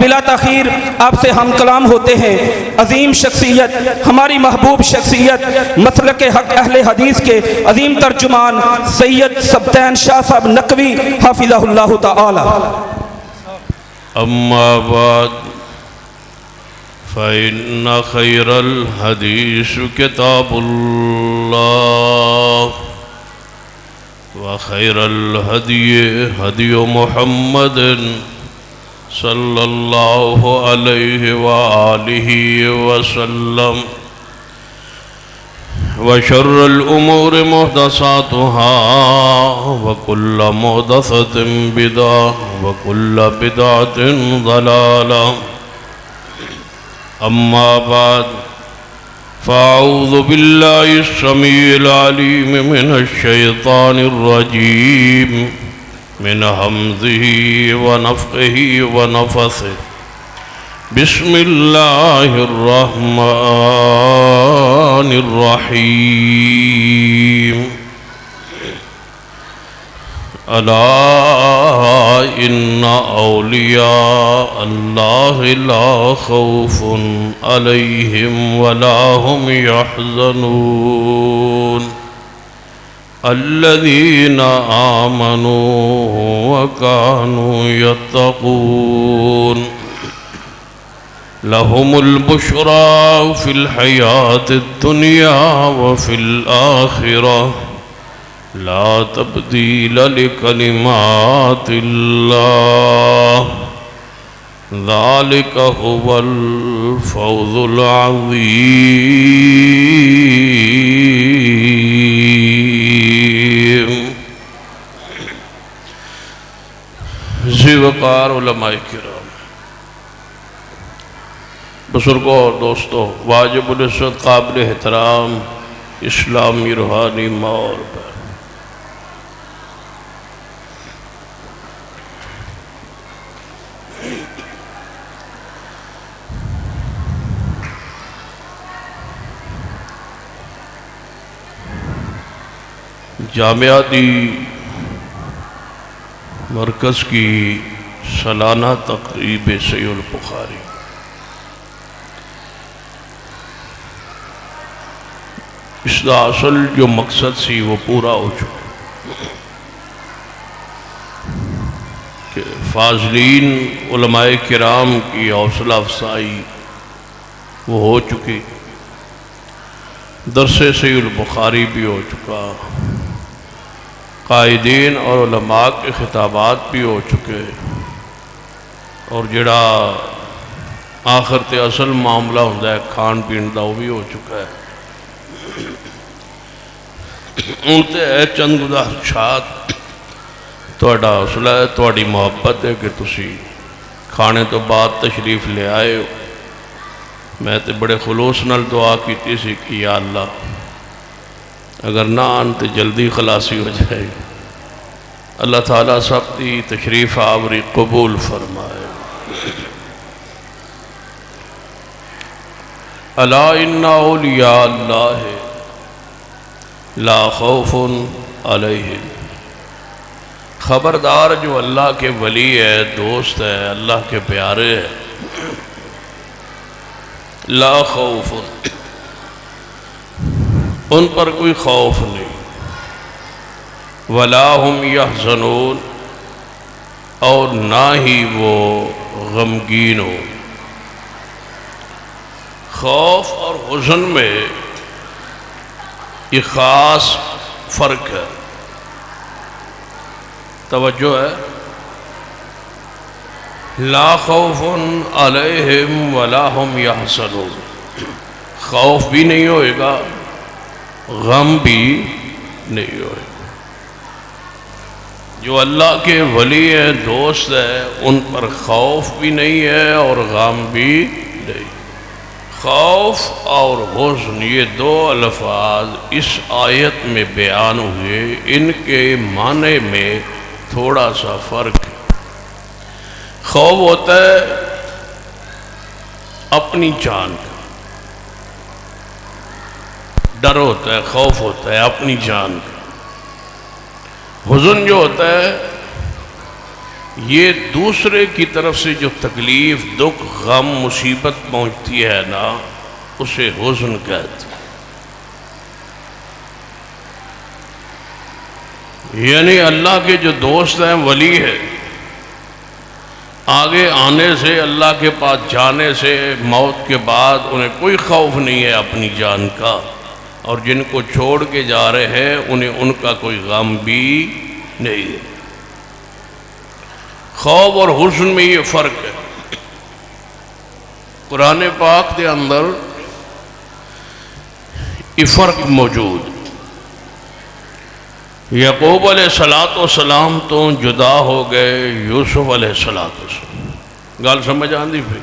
بلا تاخیر آپ سے ہم کلام ہوتے ہیں عظیم شخصیت، ہماری محبوب شخصیت، مسلک حق اہل حدیث کے عظیم ترجمان سید سبطین شاہ صاحب نقوی حافظہ اللہ تعالی۔ اما بعد فإن خير الحديث كتاب الله وخير الهدي هدي محمد صلى الله عليه وآله وسلم وشر الأمور محدثاتها وكل محدثة بدعة وكل بدعة ضلالة أما بعد فأعوذ بالله السميع العليم من الشيطان الرجيم من همزه ونفخه ونفثه بسم الله الرحمن الرحيم ألا إن أولياء الله لا خوف عليهم ولا هم يحزنون الذين آمنوا وكانوا يتقون لهم البشرى في الحياة الدنيا وفي الآخرة لا تبديل لكلمات الله ذلك هو الفوز العظيم۔ وقار علماء کرام، بزرگوں اور دوستوں، واجب العزت قابل احترام اسلامی روحانی ماحول پر جامعاتی مرکز کی سالانہ تقریب صحیح البخاری، اس کا اصل جو مقصد سی وہ پورا ہو چکا کہ فاضلین علماء کرام کی حوصلہ افزائی وہ ہو چکی، درس صحیح البخاری بھی ہو چکا، قائدین اور علماء کے خطابات بھی ہو چکے، اور جڑا آخر تے اصل معاملہ ہوتا ہے کھان پین دا وہ بھی ہو چکا ہے۔ ان تے ہے چند گزارشات، تہاڈا حوصلہ ہے، تہاڈی محبت ہے کہ تسی کھانے تو بعد تشریف لے آئے ہو۔ میں تے بڑے خلوص نال دعا کیتی سی کہ یا اللہ اگر نہ آن تے جلدی خلاصی ہو جائے، اللہ تعالیٰ سب دی تشریف آوری قبول فرمائے۔ الا ان اولیاء اللہ لا خوف علیہم، خبردار جو اللہ کے ولی ہے، دوست ہے، اللہ کے پیارے ہے، لا خوف، ان پر کوئی خوف نہیں، ولا هم یحزنون، اور نہ ہی وہ غمگین ہو۔ خوف اور حزن میں یہ خاص فرق ہے، توجہ ہے، لا خوف علیہم ولا هم یحزنون، خوف بھی نہیں ہوئے گا، غم بھی نہیں ہوئے گا۔ جو اللہ کے ولی ہیں، دوست ہے، ان پر خوف بھی نہیں ہے اور غم بھی نہیں۔ خوف اور حزن یہ دو الفاظ اس آیت میں بیان ہوئے، ان کے معنی میں تھوڑا سا فرق ہے۔ خوف ہوتا ہے اپنی جان کا، ڈر ہوتا ہے، خوف ہوتا ہے اپنی جان کا۔ حزن جو ہوتا ہے یہ دوسرے کی طرف سے جو تکلیف، دکھ، غم، مصیبت پہنچتی ہے نا، اسے حزن کہتے ہیں۔ یعنی اللہ کے جو دوست ہیں، ولی ہے، آگے آنے سے، اللہ کے پاس جانے سے، موت کے بعد انہیں کوئی خوف نہیں ہے اپنی جان کا، اور جن کو چھوڑ کے جا رہے ہیں انہیں ان کا کوئی غم بھی نہیں ہے۔ خوف اور حزن میں یہ فرق ہے۔ قرآن پاک کے اندر یہ فرق موجود۔ یعقوب علیہ السلام تو جدا ہو گئے یوسف علیہ السلام۔ گل سمجھ آندی پھر؟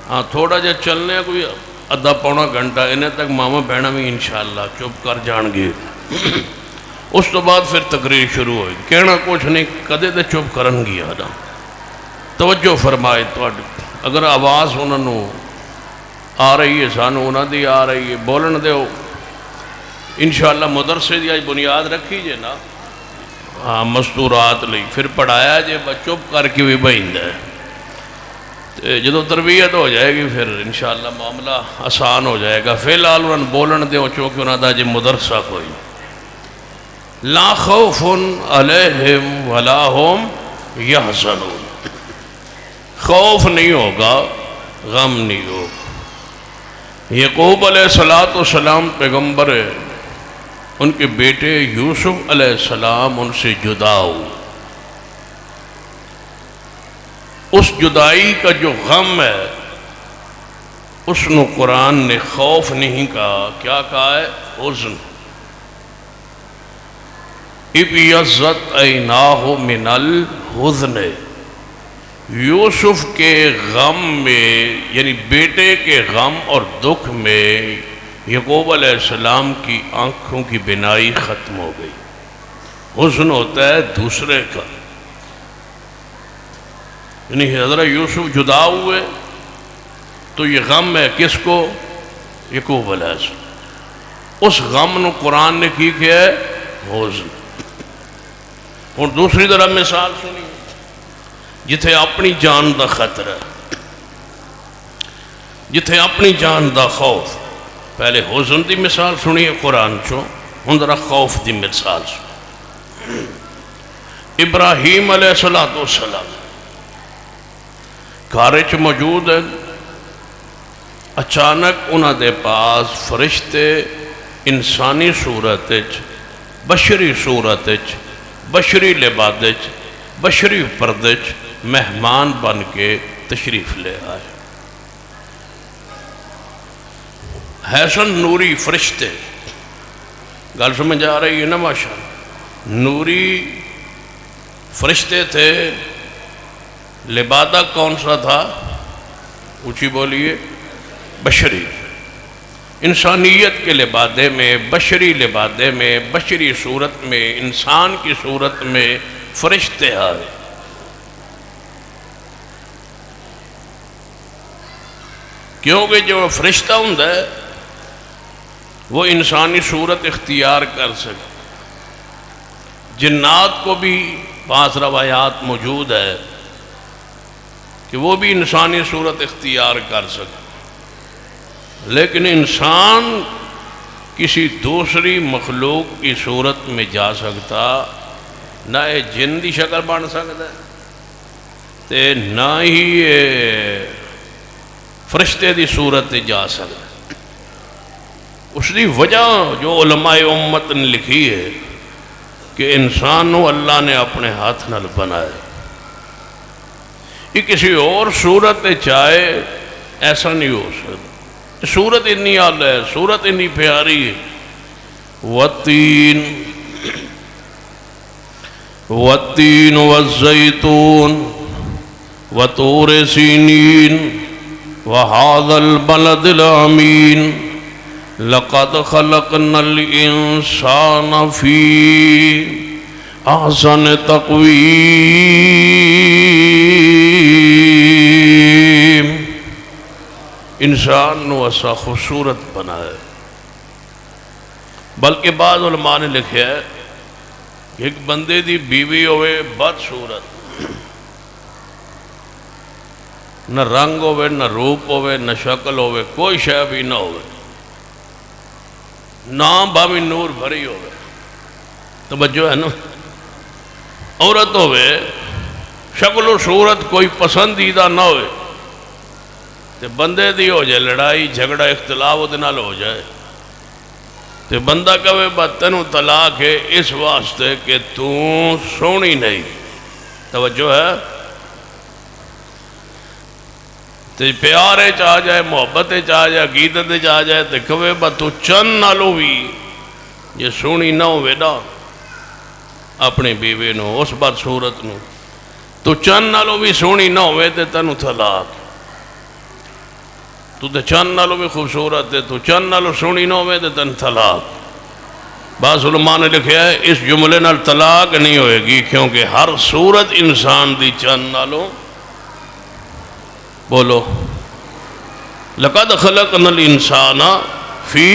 ہاں، تھوڑا جا چلنے کوئی ادھا پونا گھنٹہ، انہیں تک ماما بہنا بھی انشاءاللہ چپ کر جان گے۔ اس تو بعد پھر تقریر شروع ہوئی، کہنا کچھ نہیں، کدے دے چپ کرن گیا نا۔ توجہ فرمائے، اگر آواز انہوں آ رہی ہے، سانو انہوں دی آ رہی ہے، بولن دے ہو انشاءاللہ۔ مدرسے دی آج بنیاد رکھی جے نا، ہاں، مستورات لئی، پھر پڑھایا جے، چپ کر کے بھی بہندہ ہے۔ جدو تربیت ہو جائے گی پھر انشاءاللہ معاملہ آسان ہو جائے گا۔ فی الحال انہوں بولن دے ہو، چونکہ انہوں دا جے مدرسہ کوئی۔ لا خوف علیہم ولا ہم یحزنون، خوف نہیں ہوگا، غم نہیں ہوگا۔ یعقوب علیہ السلام پیغمبر ہے، ان کے بیٹے یوسف علیہ السلام ان سے جدا ہوئے۔ اس جدائی کا جو غم ہے، اس نے قرآن نے خوف نہیں کہا، کیا کہا ہے؟ حزن۔ ابیضت عیناہ من الحزن، یوسف کے غم میں، یعنی بیٹے کے غم اور دکھ میں یعقوب علیہ السلام کی آنکھوں کی بینائی ختم ہو گئی۔ حزن ہوتا ہے دوسرے کا، یعنی حضرت یوسف جدا ہوئے تو یہ غم ہے کس کو؟ یعقوب علیہ السلام۔ اس غم نے قرآن نے کی کہ ہے حزن۔ اور دوسری طرح مثال سنی، جتھے اپنی جان دا خطرہ، جتھے اپنی جان دا خوف۔ پہلے حزن دی مثال سنی ہے قرآن چوں، ہن ذرا خوف دی مثال سنی۔ ابراہیم علیہ السلام گھر چ موجود ہے، اچانک انہاں دے پاس فرشتے انسانی صورت وچ، بشری صورت وچ، بشری لباس وچ، بشری پردے وچ مہمان بن کے تشریف لے آئے۔ حسن نوری فرشتے، گل سمجھ آ رہی ہے نا ماشاءاللہ؟ نوری فرشتے تھے۔ لبادہ کون سا تھا؟ اونچی بولیے، بشری۔ انسانیت کے لبادے میں، بشری لبادے میں، بشری صورت میں، انسان کی صورت میں فرشتے آئے۔ کیونکہ جو فرشتہ ہوتا ہے وہ انسانی صورت اختیار کر سکے۔ جنات کو بھی بعض روایات موجود ہے کہ وہ بھی انسانی صورت اختیار کر سکے، لیکن انسان کسی دوسری مخلوق کی صورت میں جا سکتا، نہ یہ جن دی شکل بن سکتا ہے تے نہ ہی فرشتے دی صورت جا سکتا۔ اس دی وجہ جو علماء امت نے لکھی ہے کہ انسانوں اللہ نے اپنے ہاتھ نال بنائے، یہ کسی اور صورت چاہے ایسا نہیں ہو سکتا۔ صورت اتنی اعلیٰ ہے، صورت اتنی پیاری ہے۔ والتین والزیتون وطور سینین وهذا البلد الامین لقد خلقنا الانسان فی احسن تقویم۔ انسان نو اسا خوبصورت بنایا، بلکہ بعض علماء نے لکھا ہے کہ ایک بندے دی بیوی ہوئے بد صورت، نہ رنگ ہوئے، نہ روپ ہوئے، نہ شکل ہوئے، کوئی شے بھی نہ ہوئے، نام بھاوی نور بھری ہوئے، توجہ ہے نا، عورت ہوئے، شکل و صورت کوئی پسندیدہ نہ ہوئے، تے بندے دی ہو جائے لڑائی جھگڑا اختلاف وہ نال ہو جائے، تے بندہ کہے با تینوں طلاق ہے اس واسطے کہ تو سونی نہیں، توجہ ہے، تے پیارے چاہ جائے، محبت چاہ جائے، عقیدت چاہ جائے، تے کہے با تو چند نالوں بھی یہ سونی نہ ہوئے نا اپنے بیوے نو اس بات صورت نو، تو چند نالوں بھی سونی نہ ہوئے تے تینوں طلاق، تو تے چند نالوں بھی خوبصورت ہے، تو چند نالوں سونی نہ ہوئے تے تینوں طلاق۔ بعض علماء نے لکھا ہے اس جملے نال طلاق نہیں ہوئے گی، کیونکہ ہر صورت انسان دی چند نالوں، بولو لَقَدْ خَلَقْنَا الْإِنسَانَ فِي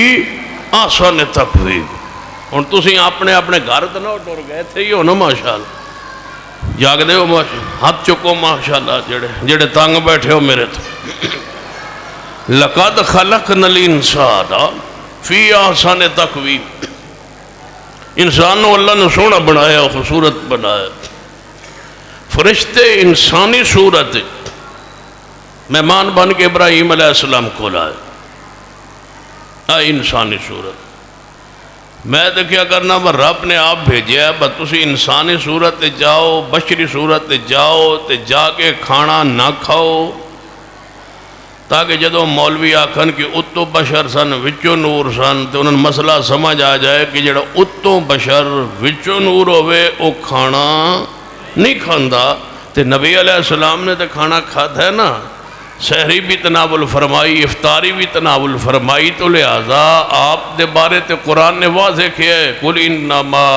أَحْسَنِ تَقْوِيمٍ۔ ہن تسی اپنے اپنے گھر تے نہ ٹر گئے تھے ہی ہو نا ماشاءاللہ، جاگ دے ہو ہاتھ چکو ماشاءاللہ، جڑے تنگ بیٹھے ہو میرے تو، لَقَدْ خَلَقْنَا الْإِنسَانَ فِي أَحْسَنِ تَقْوِيمٍ، انسان نے اللہ نے سونا بنایا، خوبصورت بنایا، فرشتے انسانی صورت مہمان بن کے ابراہیم علیہ السلام کو لائے، انسانی صورت، میں تو کیا کرنا میں رب نے آپ بھیجیا ہے، بس تسی انسانی صورت جاؤ، بشری صورت جاؤ، تے جا کے کھانا نہ کھاؤ، تاکہ جدو مولوی آکھن کہ اتو بشر سن وچو نور سن، تو انہوں نے مسئلہ سمجھ آ جائے کہ جڑا اتو بشر وچو نور ہوئے او کھانا نہیں کھاندا، تے نبی علیہ السلام نے تے کھانا کھاتا ہے نا، سحری بھی تناول فرمائی، افطاری بھی تناول فرمائی، تو لہذا آپ دے بارے تے قرآن نے واضح کیا ہے قُلْ إِنَّمَا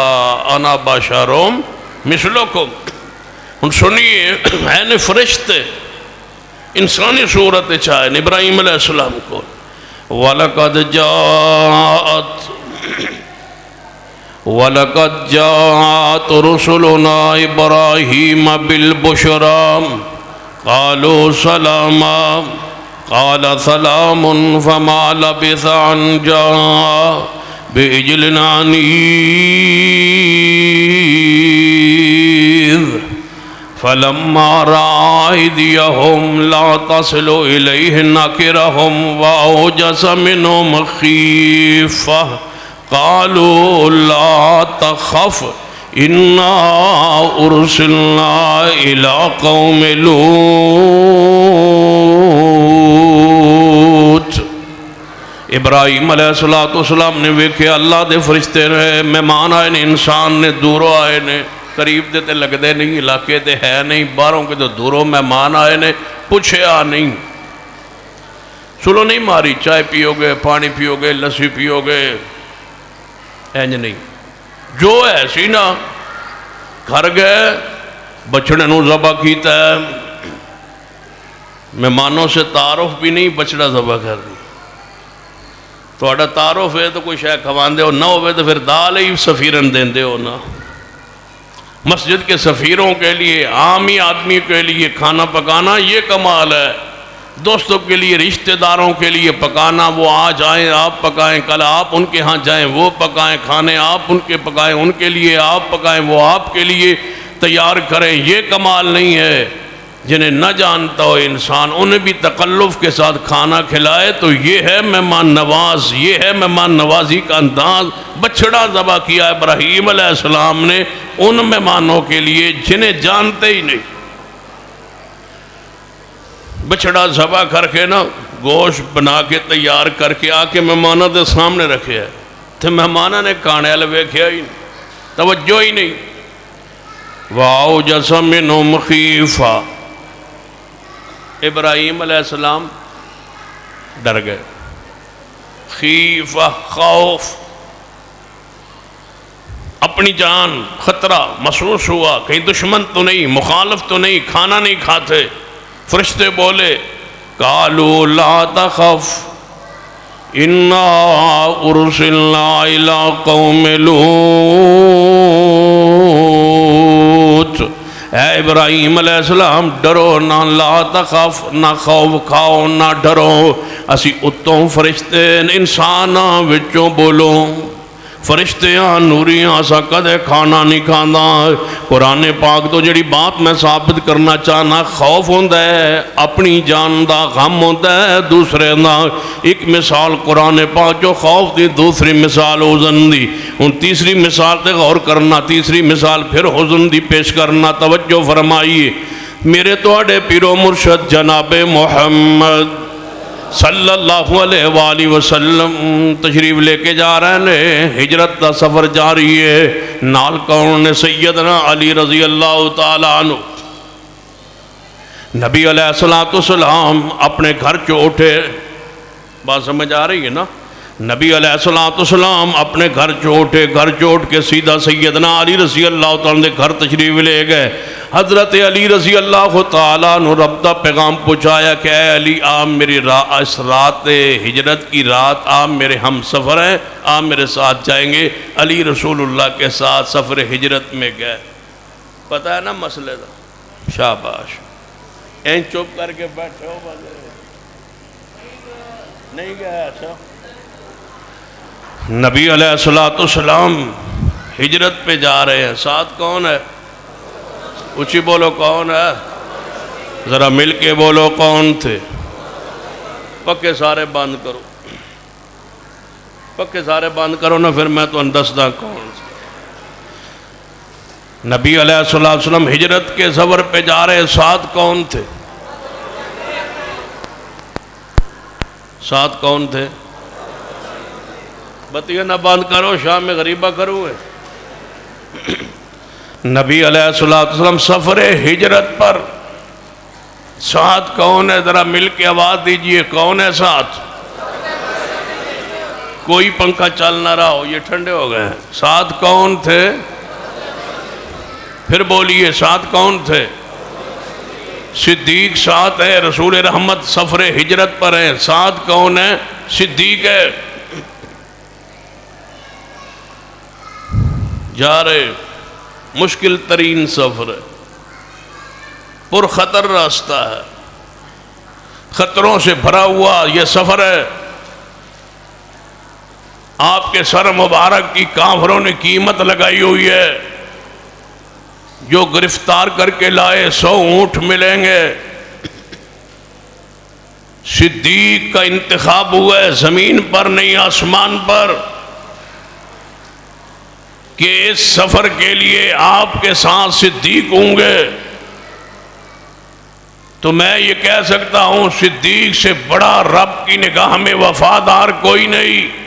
أَنَا بَشَرٌ مِثْلُكُمْ۔ ہن سنیے ہے فرشتے انسانی صورت چاہے ابراہیم علیہ السلام کو، وَلَقَدْ جَاءَتْ رُسُلُنَا إِبْرَاهِيمَ بِالْبُشْرَى قالوا سلاما قال سلام فما لبث ان جاء بعجل عنيذ فلما رأى أيديهم لا تصل إليه نكرهم وأوجس منهم خيفة قالوا لا تخف اِنَّا أُرْسِلْنَا إِلَىٰ قَوْمِ لُوط۔ ابراہیم علیہ السلام نے ویکھے اللہ دے فرشتے رہے، مہمان آئے نے، انسان نے دوروں آئے نے، قریب دے تے لگ دے نہیں، علاقے دے ہے نہیں، باہروں کے تو دوروں مہمان آئے نے، پوچھے نہیں، سلو نہیں ماری، چائے پیو گے، پانی پیو گے، لسی پیو گے، اینج نہیں، جو ایسی نا گھر گئے بچڑے نو ذبح کیتا ہے، مہمانوں سے تعارف بھی نہیں، بچڑا ذبح کر دی، تو اڑا تعارف ہے تو کوئی شے کھوان دے ہو، نہ ہوئے تو پھر دال ہی سفیرن دین دے ہو نا۔ مسجد کے سفیروں کے لیے، عامی آدمی کے لیے کھانا پکانا یہ کمال ہے، دوستوں کے لیے، رشتہ داروں کے لیے پکانا، وہ آج آئیں آپ پکائیں، کل آپ ان کے ہاں جائیں وہ پکائیں، کھانے آپ ان کے پکائیں، ان کے لیے آپ پکائیں، وہ آپ کے لیے تیار کریں، یہ کمال نہیں ہے۔ جنہیں نہ جانتا ہو انسان انہیں بھی تکلف کے ساتھ کھانا کھلائے تو یہ ہے مہمان نواز، یہ ہے مہمان نوازی کا انداز۔ بچڑا ذبح کیا ابراہیم علیہ السلام نے ان مہمانوں کے لیے جنہیں جانتے ہی نہیں، بچڑا ذبح کر کے نا گوشت بنا کے تیار کر کے آ کے مہمانوں کے سامنے رکھے ہے، تو مہمانوں نے کھانے والے ویکھیا ہی نہیں، توجہ ہی نہیں۔ وَأَوْجَسَ مِنْهُمْ خِيفَةً، ابراہیم علیہ السلام ڈر گئے، خیفہ خوف، اپنی جان خطرہ محسوس ہوا، کہیں دشمن تو نہیں، مخالف تو نہیں، کھانا نہیں کھاتے۔ فرشتے بولے قالوا لا تخف انا ارسلنا الى قوم لوط، اے ابراہیم علیہ السلام ڈرو نہ، لا تخاف نہ خوف کھاؤ نہ ڈرو، اسی اتوں فرشتے انساناں وچوں بولو، فرشتیاں نوریاں سا کدے کھانا نہیں کھانا۔ قرآن پاک تو جڑی بات میں ثابت کرنا چاہنا، خوف ہوندہ ہے اپنی جان دا، غم ہوندہ ہے دوسرے دا۔ ایک مثال قرآن پاک جو خوف دی، دوسری مثال حزن دی، ان تیسری مثال تے غور کرنا، تیسری مثال پھر حزن دی پیش کرنا۔ توجہ فرمائیے، میرے توڑے پیرو مرشد جناب محمد صلی اللہ علیہ وآلہ وسلم تشریف لے کے جا رہے ہیں، ہجرت دا سفر جاری ہے، نال کون نے؟ سیدنا علی رضی اللہ تعالیٰ عنہ۔ نبی علیہ السلام اپنے گھر چو اٹھے، بات سمجھ آ رہی ہے نا؟ نبی علیہ السلام اپنے گھر چوٹ کے سیدھا سیدنا علی رضی اللہ تعالیٰ نے گھر تشریف لے گئے۔ حضرت علی رضی اللہ تعالیٰ نے رب دا پیغام پہنچایا کہ اے علی آپ میری اس رات ہجرت کی رات آپ میرے ہم سفر ہیں، آپ میرے ساتھ جائیں گے۔ علی رسول اللہ کے ساتھ سفر ہجرت میں گئے۔ پتہ ہے نا مسئلے دا؟ شاباش، این چپ کر کے بیٹھے ہو، نہیں گئے؟ اچھا، نبی علیہ السلام ہجرت پہ جا رہے ہیں، ساتھ کون ہے؟ اونچی بولو، کون ہے؟ ذرا مل کے بولو، کون تھے؟ پکے سارے بند کرو، پکے سارے بند کرو نا، پھر میں تو اندسدہ کون سے۔ نبی علیہ السلام ہجرت کے سفر پہ جا رہے ہیں، ساتھ کون تھے؟ ساتھ کون تھے؟ بتیے نہ بند کرو، شام میں غریبہ کروں ہے۔ نبی علیہ السلام سفر ہجرت پر، ساتھ کون ہے؟ ذرا مل کے آواز دیجئے، کون ہے ساتھ؟ کوئی پنکھا چل نہ رہا ہو، یہ ٹھنڈے ہو گئے ہیں۔ ساتھ کون تھے؟ پھر بولیے، ساتھ کون تھے؟ صدیق ساتھ ہے، رسول رحمت سفر ہجرت پر ہیں، ساتھ کون ہے؟ صدیق ہے۔ جا رہے، مشکل ترین سفر ہے، پر خطر راستہ ہے، خطروں سے بھرا ہوا یہ سفر ہے۔ آپ کے سر مبارک کی کافروں نے قیمت لگائی ہوئی ہے، جو گرفتار کر کے لائے 100 اونٹ ملیں گے۔ صدیق کا انتخاب ہوا ہے زمین پر نہیں آسمان پر، کہ اس سفر کے لیے آپ کے ساتھ صدیق ہوں گے۔ تو میں یہ کہہ سکتا ہوں، صدیق سے بڑا رب کی نگاہ میں وفادار کوئی نہیں۔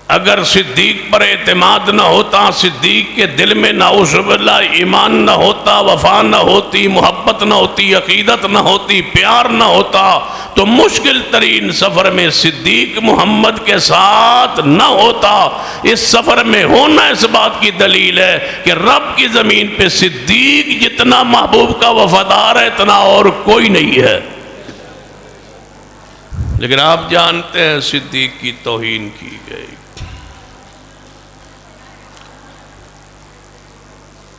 اگر صدیق پر اعتماد نہ ہوتا، صدیق کے دل میں نعوذ باللہ ایمان نہ ہوتا، وفا نہ ہوتی، محبت نہ ہوتی، عقیدت نہ ہوتی، پیار نہ ہوتا، تو مشکل ترین سفر میں صدیق محمد کے ساتھ نہ ہوتا۔ اس سفر میں ہونا اس بات کی دلیل ہے کہ رب کی زمین پہ صدیق جتنا محبوب کا وفادار ہے اتنا اور کوئی نہیں ہے۔ لیکن آپ جانتے ہیں صدیق کی توہین کی گئی،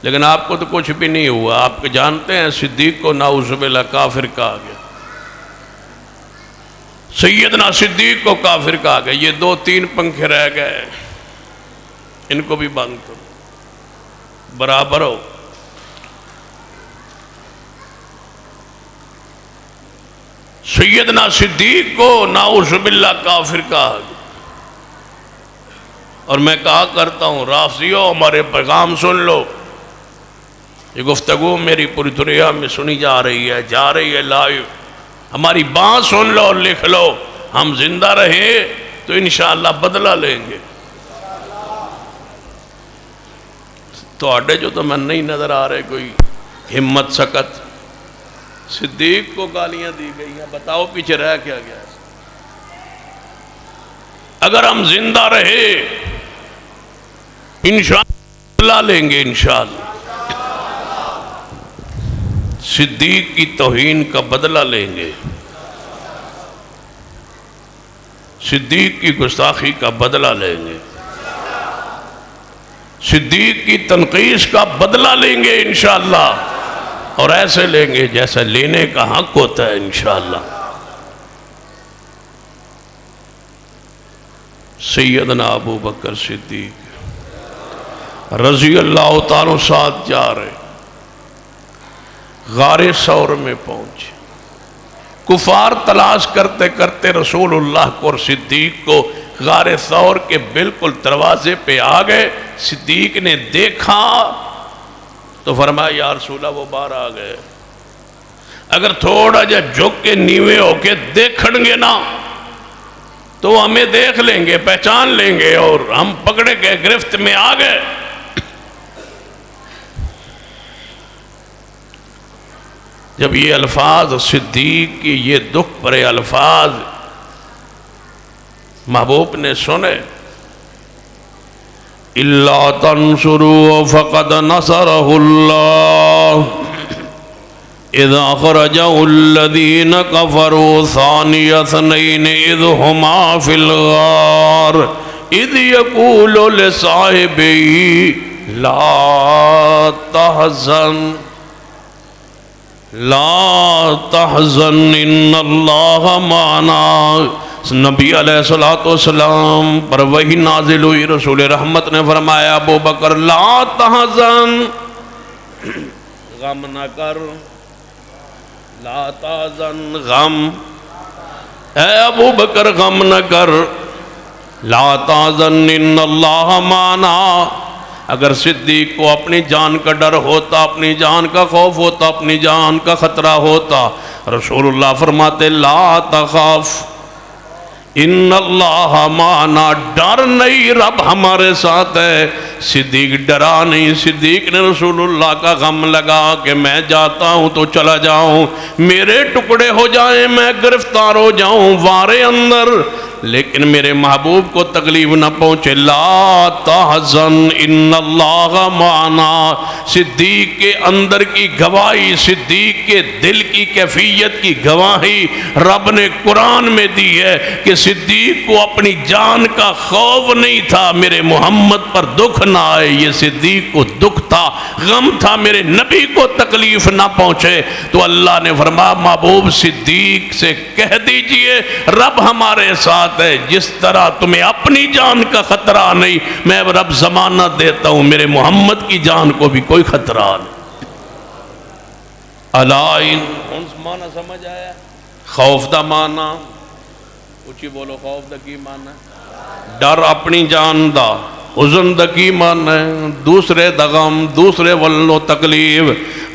لیکن آپ کو تو کچھ بھی نہیں ہوا۔ آپ جانتے ہیں صدیق کو نعوذ باللہ کافر کہا گیا، سیدنا صدیق کو کافر کہا گیا۔ یہ 2-3 پنکھے رہ گئے، ان کو بھی بند کرو، برابر ہو۔ سیدنا صدیق کو نعوذ باللہ کافر کہا گیا۔ اور میں کہا کرتا ہوں، رافضیو ہمارے پیغام سن لو، یہ گفتگو میری پوری دنیا میں سنی جا رہی ہے لائیو، ہماری بات سن لو اور لکھ لو، ہم زندہ رہے تو انشاءاللہ بدلہ لیں گے۔ تو آڈے جو تو میں نہیں نظر آ رہے کوئی ہمت سکت، صدیق کو گالیاں دی گئی ہیں، بتاؤ پیچھے رہ کیا گیا ہے؟ اگر ہم زندہ رہے انشاءاللہ لیں گے، انشاءاللہ صدیق کی توہین کا بدلہ لیں گے، صدیق کی گستاخی کا بدلہ لیں گے، صدیق کی تنقیص کا بدلہ لیں گے انشاءاللہ، اور ایسے لیں گے جیسا لینے کا حق ہوتا ہے انشاءاللہ۔ سیدنا ابو بکر صدیق رضی اللہ تعالیٰ ساتھ جا رہے، غار ثور میں پہنچے، کفار تلاش کرتے کرتے رسول اللہ کو اور صدیق کو غار ثور کے بالکل دروازے پہ آ گئے۔ صدیق نے دیکھا تو فرمایا یا رسول اللہ وہ باہر آ گئے، اگر تھوڑا جا جھک کے نیوے ہو کے دیکھیں گے نا تو وہ ہمیں دیکھ لیں گے، پہچان لیں گے، اور ہم پکڑے گئے، گرفت میں آ گئے۔ جب یہ الفاظ صدیق کی یہ دکھ بھرے الفاظ محبوب نے سنے، اِلَّا تَنْصُرُوا فَقَدْ نَصَرَهُ اللَّهُ اِذْ أَخْرَجَهُ الَّذِينَ كَفَرُوا ثَانِيَ اثْنَيْنِ اِذْ هُمَا فِي الْغَارِ اِذْ يَقُولُ لِصَاحِبِهِ لَا تَحْزَنْ إِنَّ اللَّهَ مَعَنَا۔ نبی علیہ السلام پر وحی نازل ہوئی، رسول رحمت نے فرمایا ابو بکر لا تحزن، غم نہ کر، لا تحزن، غم، اے ابو بکر غم نہ کر، لا تحزن ان اللہ معنا۔ اگر صدیق کو اپنی جان کا ڈر ہوتا، اپنی جان کا خوف ہوتا، اپنی جان کا خطرہ ہوتا، رسول اللہ فرماتے لا تخاف ان اللہ معنا، ڈر نہیں، رب ہمارے ساتھ ہے۔ صدیق ڈرا نہیں، صدیق نے رسول اللہ کا غم لگا کہ میں جاتا ہوں تو چلا جاؤں، میرے ٹکڑے ہو جائیں، میں گرفتار ہو جاؤں وارے اندر، لیکن میرے محبوب کو تکلیف نہ پہنچے۔ لا تحزن ان اللہ معنا، صدیق کے اندر کی گواہی، صدیق کے دل کی کیفیت کی گواہی رب نے قرآن میں دی ہے کہ صدیق کو اپنی جان کا خوف نہیں تھا میرے محمد پر دکھ نہ آئے، یہ صدیق کو دکھ تھا، غم تھا میرے نبی کو تکلیف نہ پہنچے۔ تو اللہ نے فرمایا محبوب صدیق سے کہہ دیجئے رب ہمارے ساتھ ہے، جس طرح تمہیں اپنی جان کا خطرہ نہیں، میں رب ضمانت دیتا ہوں میرے محمد کی جان کو بھی کوئی خطرہ نہیں۔ علائن معنی سمجھ آیا؟ خوف دا معنی اچھی بولو، خوف دا کی معنی؟ ڈر اپنی جان دا، حزن دا کی معنی؟ دوسرے دا غم، دوسرے والو تکلیف۔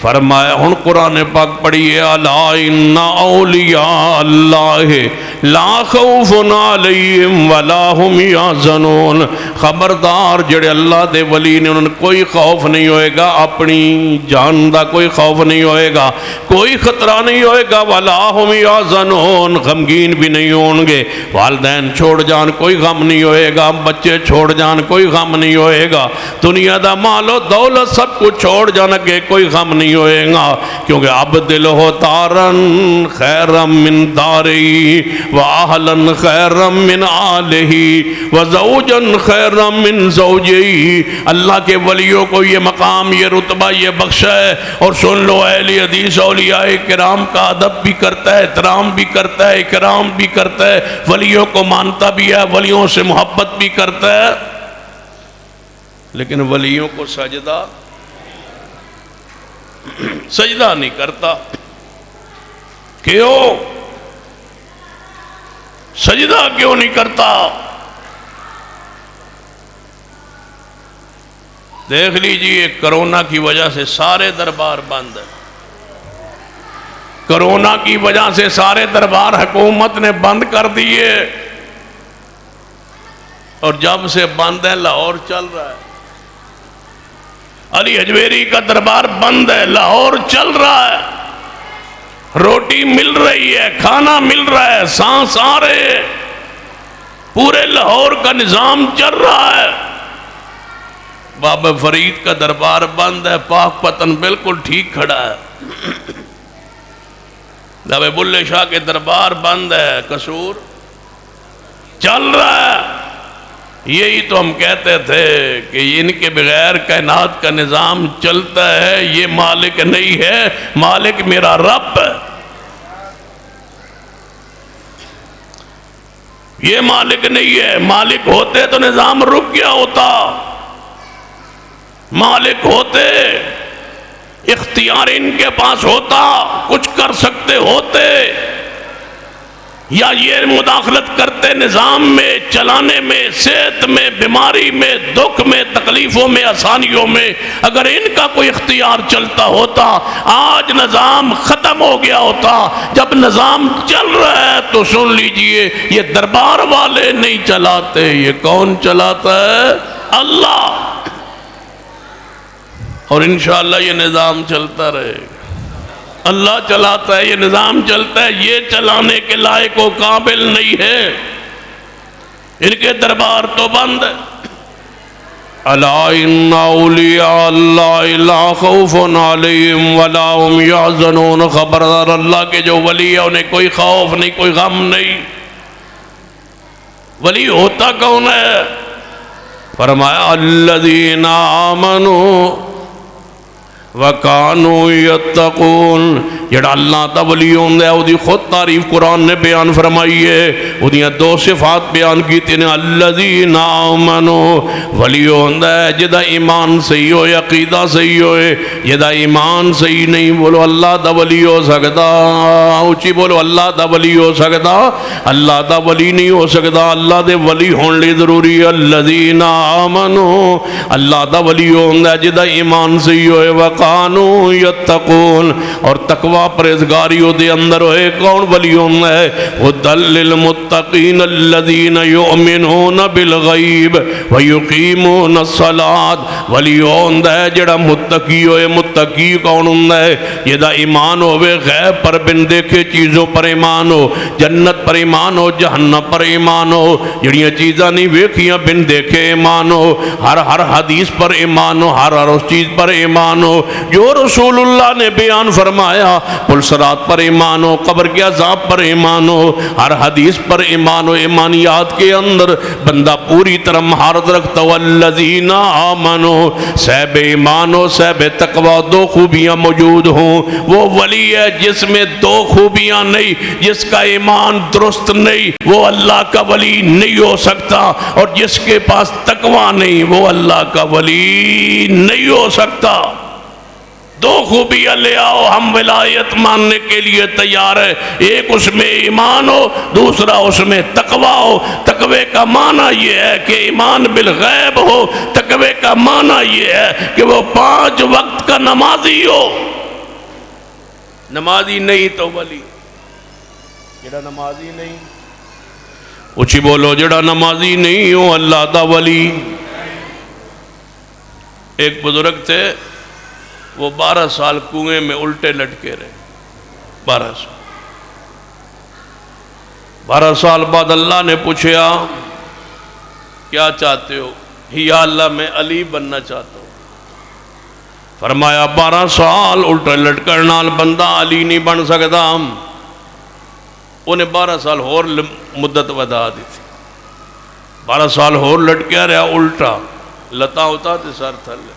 فرمایا ہن قرآن پاک پڑھیے، الا ان اولیاء اللہ لا خوف علیہم ولا هم یحزنون، خبردار جڑے اللہ دے ولی نے انہوں نے کوئی خوف نہیں ہوئے گا، اپنی جان دا کوئی خوف نہیں ہوئے گا، کوئی خطرہ نہیں ہوئے گا، ولا هم یحزنون، غمگین بھی نہیں ہوں گے، والدین چھوڑ جان کوئی غم نہیں ہوئے گا، بچے چھوڑ جان کوئی غم نہیں ہوئے گا، دنیا دا مال و دولت سب کو چھوڑ جانا کہ کوئی غم نہیں ہوئے گا، کیونکہ ابدلہ دارن خیرم من داری وَأَهْلًا خَيْرًا مِّنْ آلِهِ وَزَوْجًا خَيْرًا مِّنْ زَوْجِهِ۔ اللہ کے ولیوں کو یہ مقام، یہ رتبہ، یہ بخشا ہے۔ اور سن لو اہل حدیث اولیاء کرام کا ادب بھی کرتا ہے، احترام بھی کرتا ہے، اکرام بھی کرتا ہے، ولیوں کو مانتا بھی ہے، ولیوں سے محبت بھی کرتا ہے، لیکن ولیوں کو سجدہ نہیں کرتا۔ کیوں سجدہ کیوں نہیں کرتا؟ دیکھ لیجئے کرونا کی وجہ سے سارے دربار بند ہیں، کرونا کی وجہ سے سارے دربار حکومت نے بند کر دیے، اور جب سے بند ہے لاہور چل رہا ہے، علی حجویری کا دربار بند ہے، لاہور چل رہا ہے، روٹی مل رہی ہے، کھانا مل رہا ہے، سانس آ رہے ہیں، پورے لاہور کا نظام چل رہا ہے۔ بابا فرید کا دربار بند ہے، پاک پتن بالکل ٹھیک کھڑا ہے، بابا بلے شاہ کے دربار بند ہے، قصور چل رہا ہے، یہی تو ہم کہتے تھے کہ ان کے بغیر کائنات کا نظام چلتا ہے، یہ مالک نہیں ہے، مالک میرا رب ہے، یہ مالک نہیں ہے۔ مالک ہوتے تو نظام رک گیا ہوتا، مالک ہوتے اختیار ان کے پاس ہوتا، کچھ کر سکتے ہوتے، یا یہ مداخلت کرتے نظام میں، چلانے میں، صحت میں، بیماری میں، دکھ میں، تکلیفوں میں، آسانیوں میں۔ اگر ان کا کوئی اختیار چلتا ہوتا آج نظام ختم ہو گیا ہوتا۔ جب نظام چل رہا ہے تو سن لیجئے، یہ دربار والے نہیں چلاتے، یہ کون چلاتا ہے؟ اللہ۔ اور انشاءاللہ یہ نظام چلتا رہے گا، اللہ چلاتا ہے، یہ نظام چلتا ہے، یہ چلانے کے لائق و قابل نہیں ہے، ان کے دربار تو بند ہے۔ الا ان اولیاء اللہ لا خوف علیہم ولا هم یحزنون، خبردار اللہ کے جو ولی ہیں انہیں کوئی خوف نہیں، کوئی غم نہیں۔ ولی ہوتا کون ہے؟ فرمایا الذین آمنوا وَكَانُوا يَتَّقُونَ، جڑا اللہ تا ولی ہوندہ ہے، وہ دی خود تعریف قرآن نے بیان فرمائی ہے، وہ دیاں دو صفات بیان کی تینے۔ الَّذِينَ آمَنُوا، ولی ہوندہ ہے جدہ ایمان صحیح ہوئے، عقیدہ صحیح ہوئے۔ جدہ ایمان صحیح نہیں، بولو اللہ دا ولی ہو سکتا، اونچی بولو اللہ دا ولی ہو سکتا، اللہ دا ولی نہیں ہو سکتا۔ اللہ دے ولی ہون لی ضروری ہے۔ الَّذِينَ آمَنُوا، اللہ دا ولی ہوندہ ہے جدہ ایمان صحیح ہوئے، وَقَانُوا يَتَّقُونَ، اور تقوی پرہیزگاری دے اندر ہوئے۔ کون ولی ہوندہ ہے؟ هُدًى لِّلْمُتَّقِينَ الَّذِينَ يُؤْمِنُونَ بِالْغَيْبِ وَيُقِيمُونَ الصَّلَاةَ، ولی ہوندہ ہے جڑا متقی ہوئے۔ متقی کون ہوندہ ہے؟ جدا ایمان ہوئے، غیب پر بن دیکھے چیزوں پر ایمان ہو، جنت پر ایمان ہو، جہنم پر ایمان ہو، جڑیاں چیزاں نہیں ویکھیاں بن دیکھے ایمان ہو، ہر حدیث پر ایمان ہو، ہر اس چیز پر ایمان ہو جو رسول اللہ نے بیان فرمایا، پلسرات پر ایمان ہو، قبر کے عذاب پر ایمان ہو، ہر حدیث پر ایمان ہو۔ ایمانیات کے اندر بندہ پوری طرح مہارت رکھتا ہو۔ الذین آمنوا، صاحب ایمان ہو، صاحب تقوی، دو خوبیاں موجود ہوں، وہ ولی ہے جس میں دو خوبیاں نہیں، جس کا ایمان درست نہیں وہ اللہ کا ولی نہیں ہو سکتا، اور جس کے پاس تقوی نہیں وہ اللہ کا ولی نہیں ہو سکتا۔ دو خوبیاں لے آؤ، ہم ولایت ماننے کے لیے تیار ہے۔ ایک اس میں ایمان ہو، دوسرا اس میں تقوی ہو۔ تقوی کا معنی یہ ہے کہ ایمان بالغیب ہو، تقوی کا معنی یہ ہے کہ وہ 5 وقت کا نمازی ہو۔ نمازی نہیں تو ولی، جڑا نمازی نہیں، اچھی بولو، جڑا نمازی نہیں ہو اللہ دا ولی۔ ایک بزرگ تھے، وہ 12 سال کنویں میں الٹے لٹکے رہے، 12 سال بعد اللہ نے پوچھا کیا چاہتے ہو؟ یا اللہ میں علی بننا چاہتا ہوں۔ فرمایا 12 سال الٹے لٹکن نال بندہ علی نہیں بن سکتا۔ انہیں 12 سال اور مدت ودا دی تھی، 12 سال اور لٹکیا رہا الٹا، لتا ہوتا تے سر تھلے۔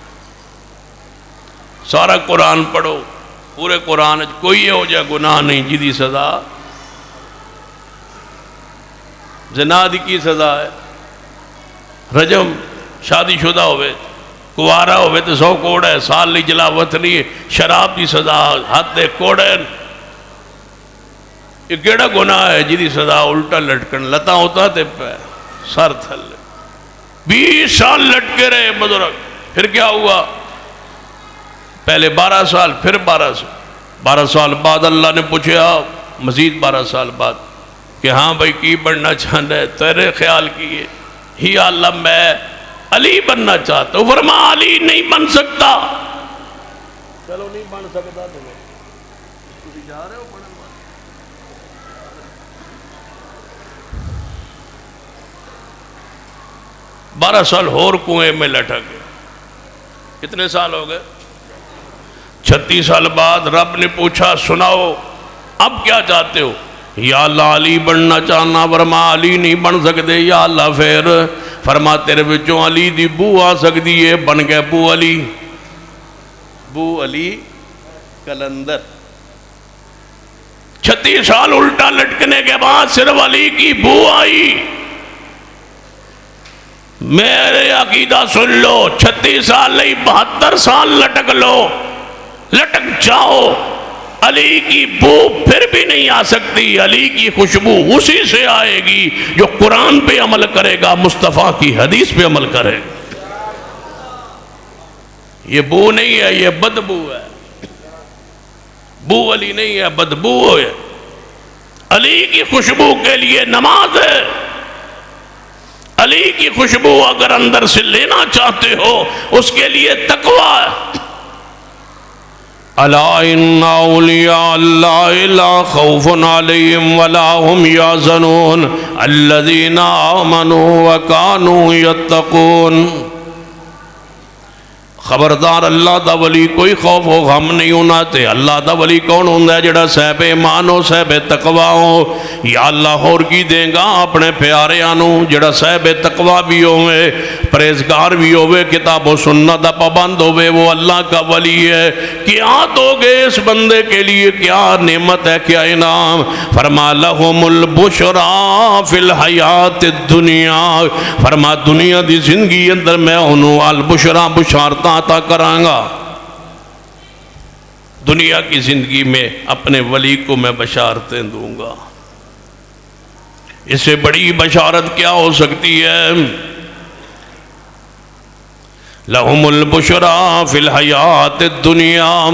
سارا قرآن پڑھو، پورے قرآن کوئی ہو جائے گناہ نہیں جی سزا زنا دی کی سزا ہے، رجم، شادی شدہ ہوئے، کوارا ہوئے تو 100 کوڑ ہے، سال نہیں جلاوت نہیں ہے، شراب دی سزا حد کوڑ ہے۔ یہ کیڑا گناہ ہے جی سزا الٹا لٹکن، لتا ہوتا تے سر تھلے۔ 20 سال لٹکے رہے بزرگ، پھر کیا ہوا؟ پہلے 12 سال، پھر 12 سال بعد اللہ نے پوچھا مزید 12 سال بعد کہ ہاں بھائی کی بننا چاہتا ہے؟ تیرے خیال کی ہی اللہ میں علی بننا چاہتا ہوں۔ فرما علی نہیں بن سکتا۔ چلو نہیں بن سکتا تمہیں جا رہے ہو پڑھنے 12 سال اور کنویں میں لٹک گئے۔ کتنے سال ہو گئے؟ 36 سال بعد رب نے پوچھا سناؤ اب کیا چاہتے ہو؟ یا اللہ علی بننا چاہنا۔ فرما علی نہیں بن سکتے۔ یا اللہ پھر فرما تیرے وچوں علی دی بو آ سکتی ہے، بن گئے بو علی، بو علی کلندر۔ 36 سال الٹا لٹکنے کے بعد صرف علی کی بو آئی۔ میرے عقیدہ سن لو، 36 سال نہیں 72 سال لٹک لو، لٹک جاؤ، علی کی بو پھر بھی نہیں آ سکتی۔ علی کی خوشبو اسی سے آئے گی جو قرآن پہ عمل کرے گا، مصطفیٰ کی حدیث پہ عمل کرے گا۔ یہ بو نہیں ہے، یہ بدبو ہے، بو علی نہیں ہے، بدبو ہے۔ علی کی خوشبو کے لیے نماز ہے، علی کی خوشبو اگر اندر سے لینا چاہتے ہو اس کے لیے تقوی ہے۔ الا ان اولیاء اللہ لا خوف علیہم ولا هم یحزنون الذین آمنوا وکانوا یتقون۔ خبردار، اللہ دا ولی کوئی خوف و غم نہیں ہونا تے۔ اللہ دا ولی کون ہوندہ ہے؟ جڑا صاحب ایمان ہو، صاحب تقوی ہو۔ یا اللہ اور کی دیں گا اپنے پیارے آنو جڑا صاحب تقوی بھی ہوئے، پریزگار بھی ہوئے، کتاب و سنت دا پابند ہوئے، وہ اللہ کا ولی ہے۔ کیا دو گے اس بندے کے لیے؟ کیا نعمت ہے، کیا انعام؟ فرما لہم البشرا فی الحیات الدنیا، فرما دنیا دی زندگی اندر میں انہوں البشرا بشارتاں عطا کروں گا۔ دنیا کی زندگی میں اپنے ولی کو میں بشارتیں دوں گا۔ اس سے بڑی بشارت کیا ہو سکتی ہے؟ لہم البشرا فی الحیات الدنیا،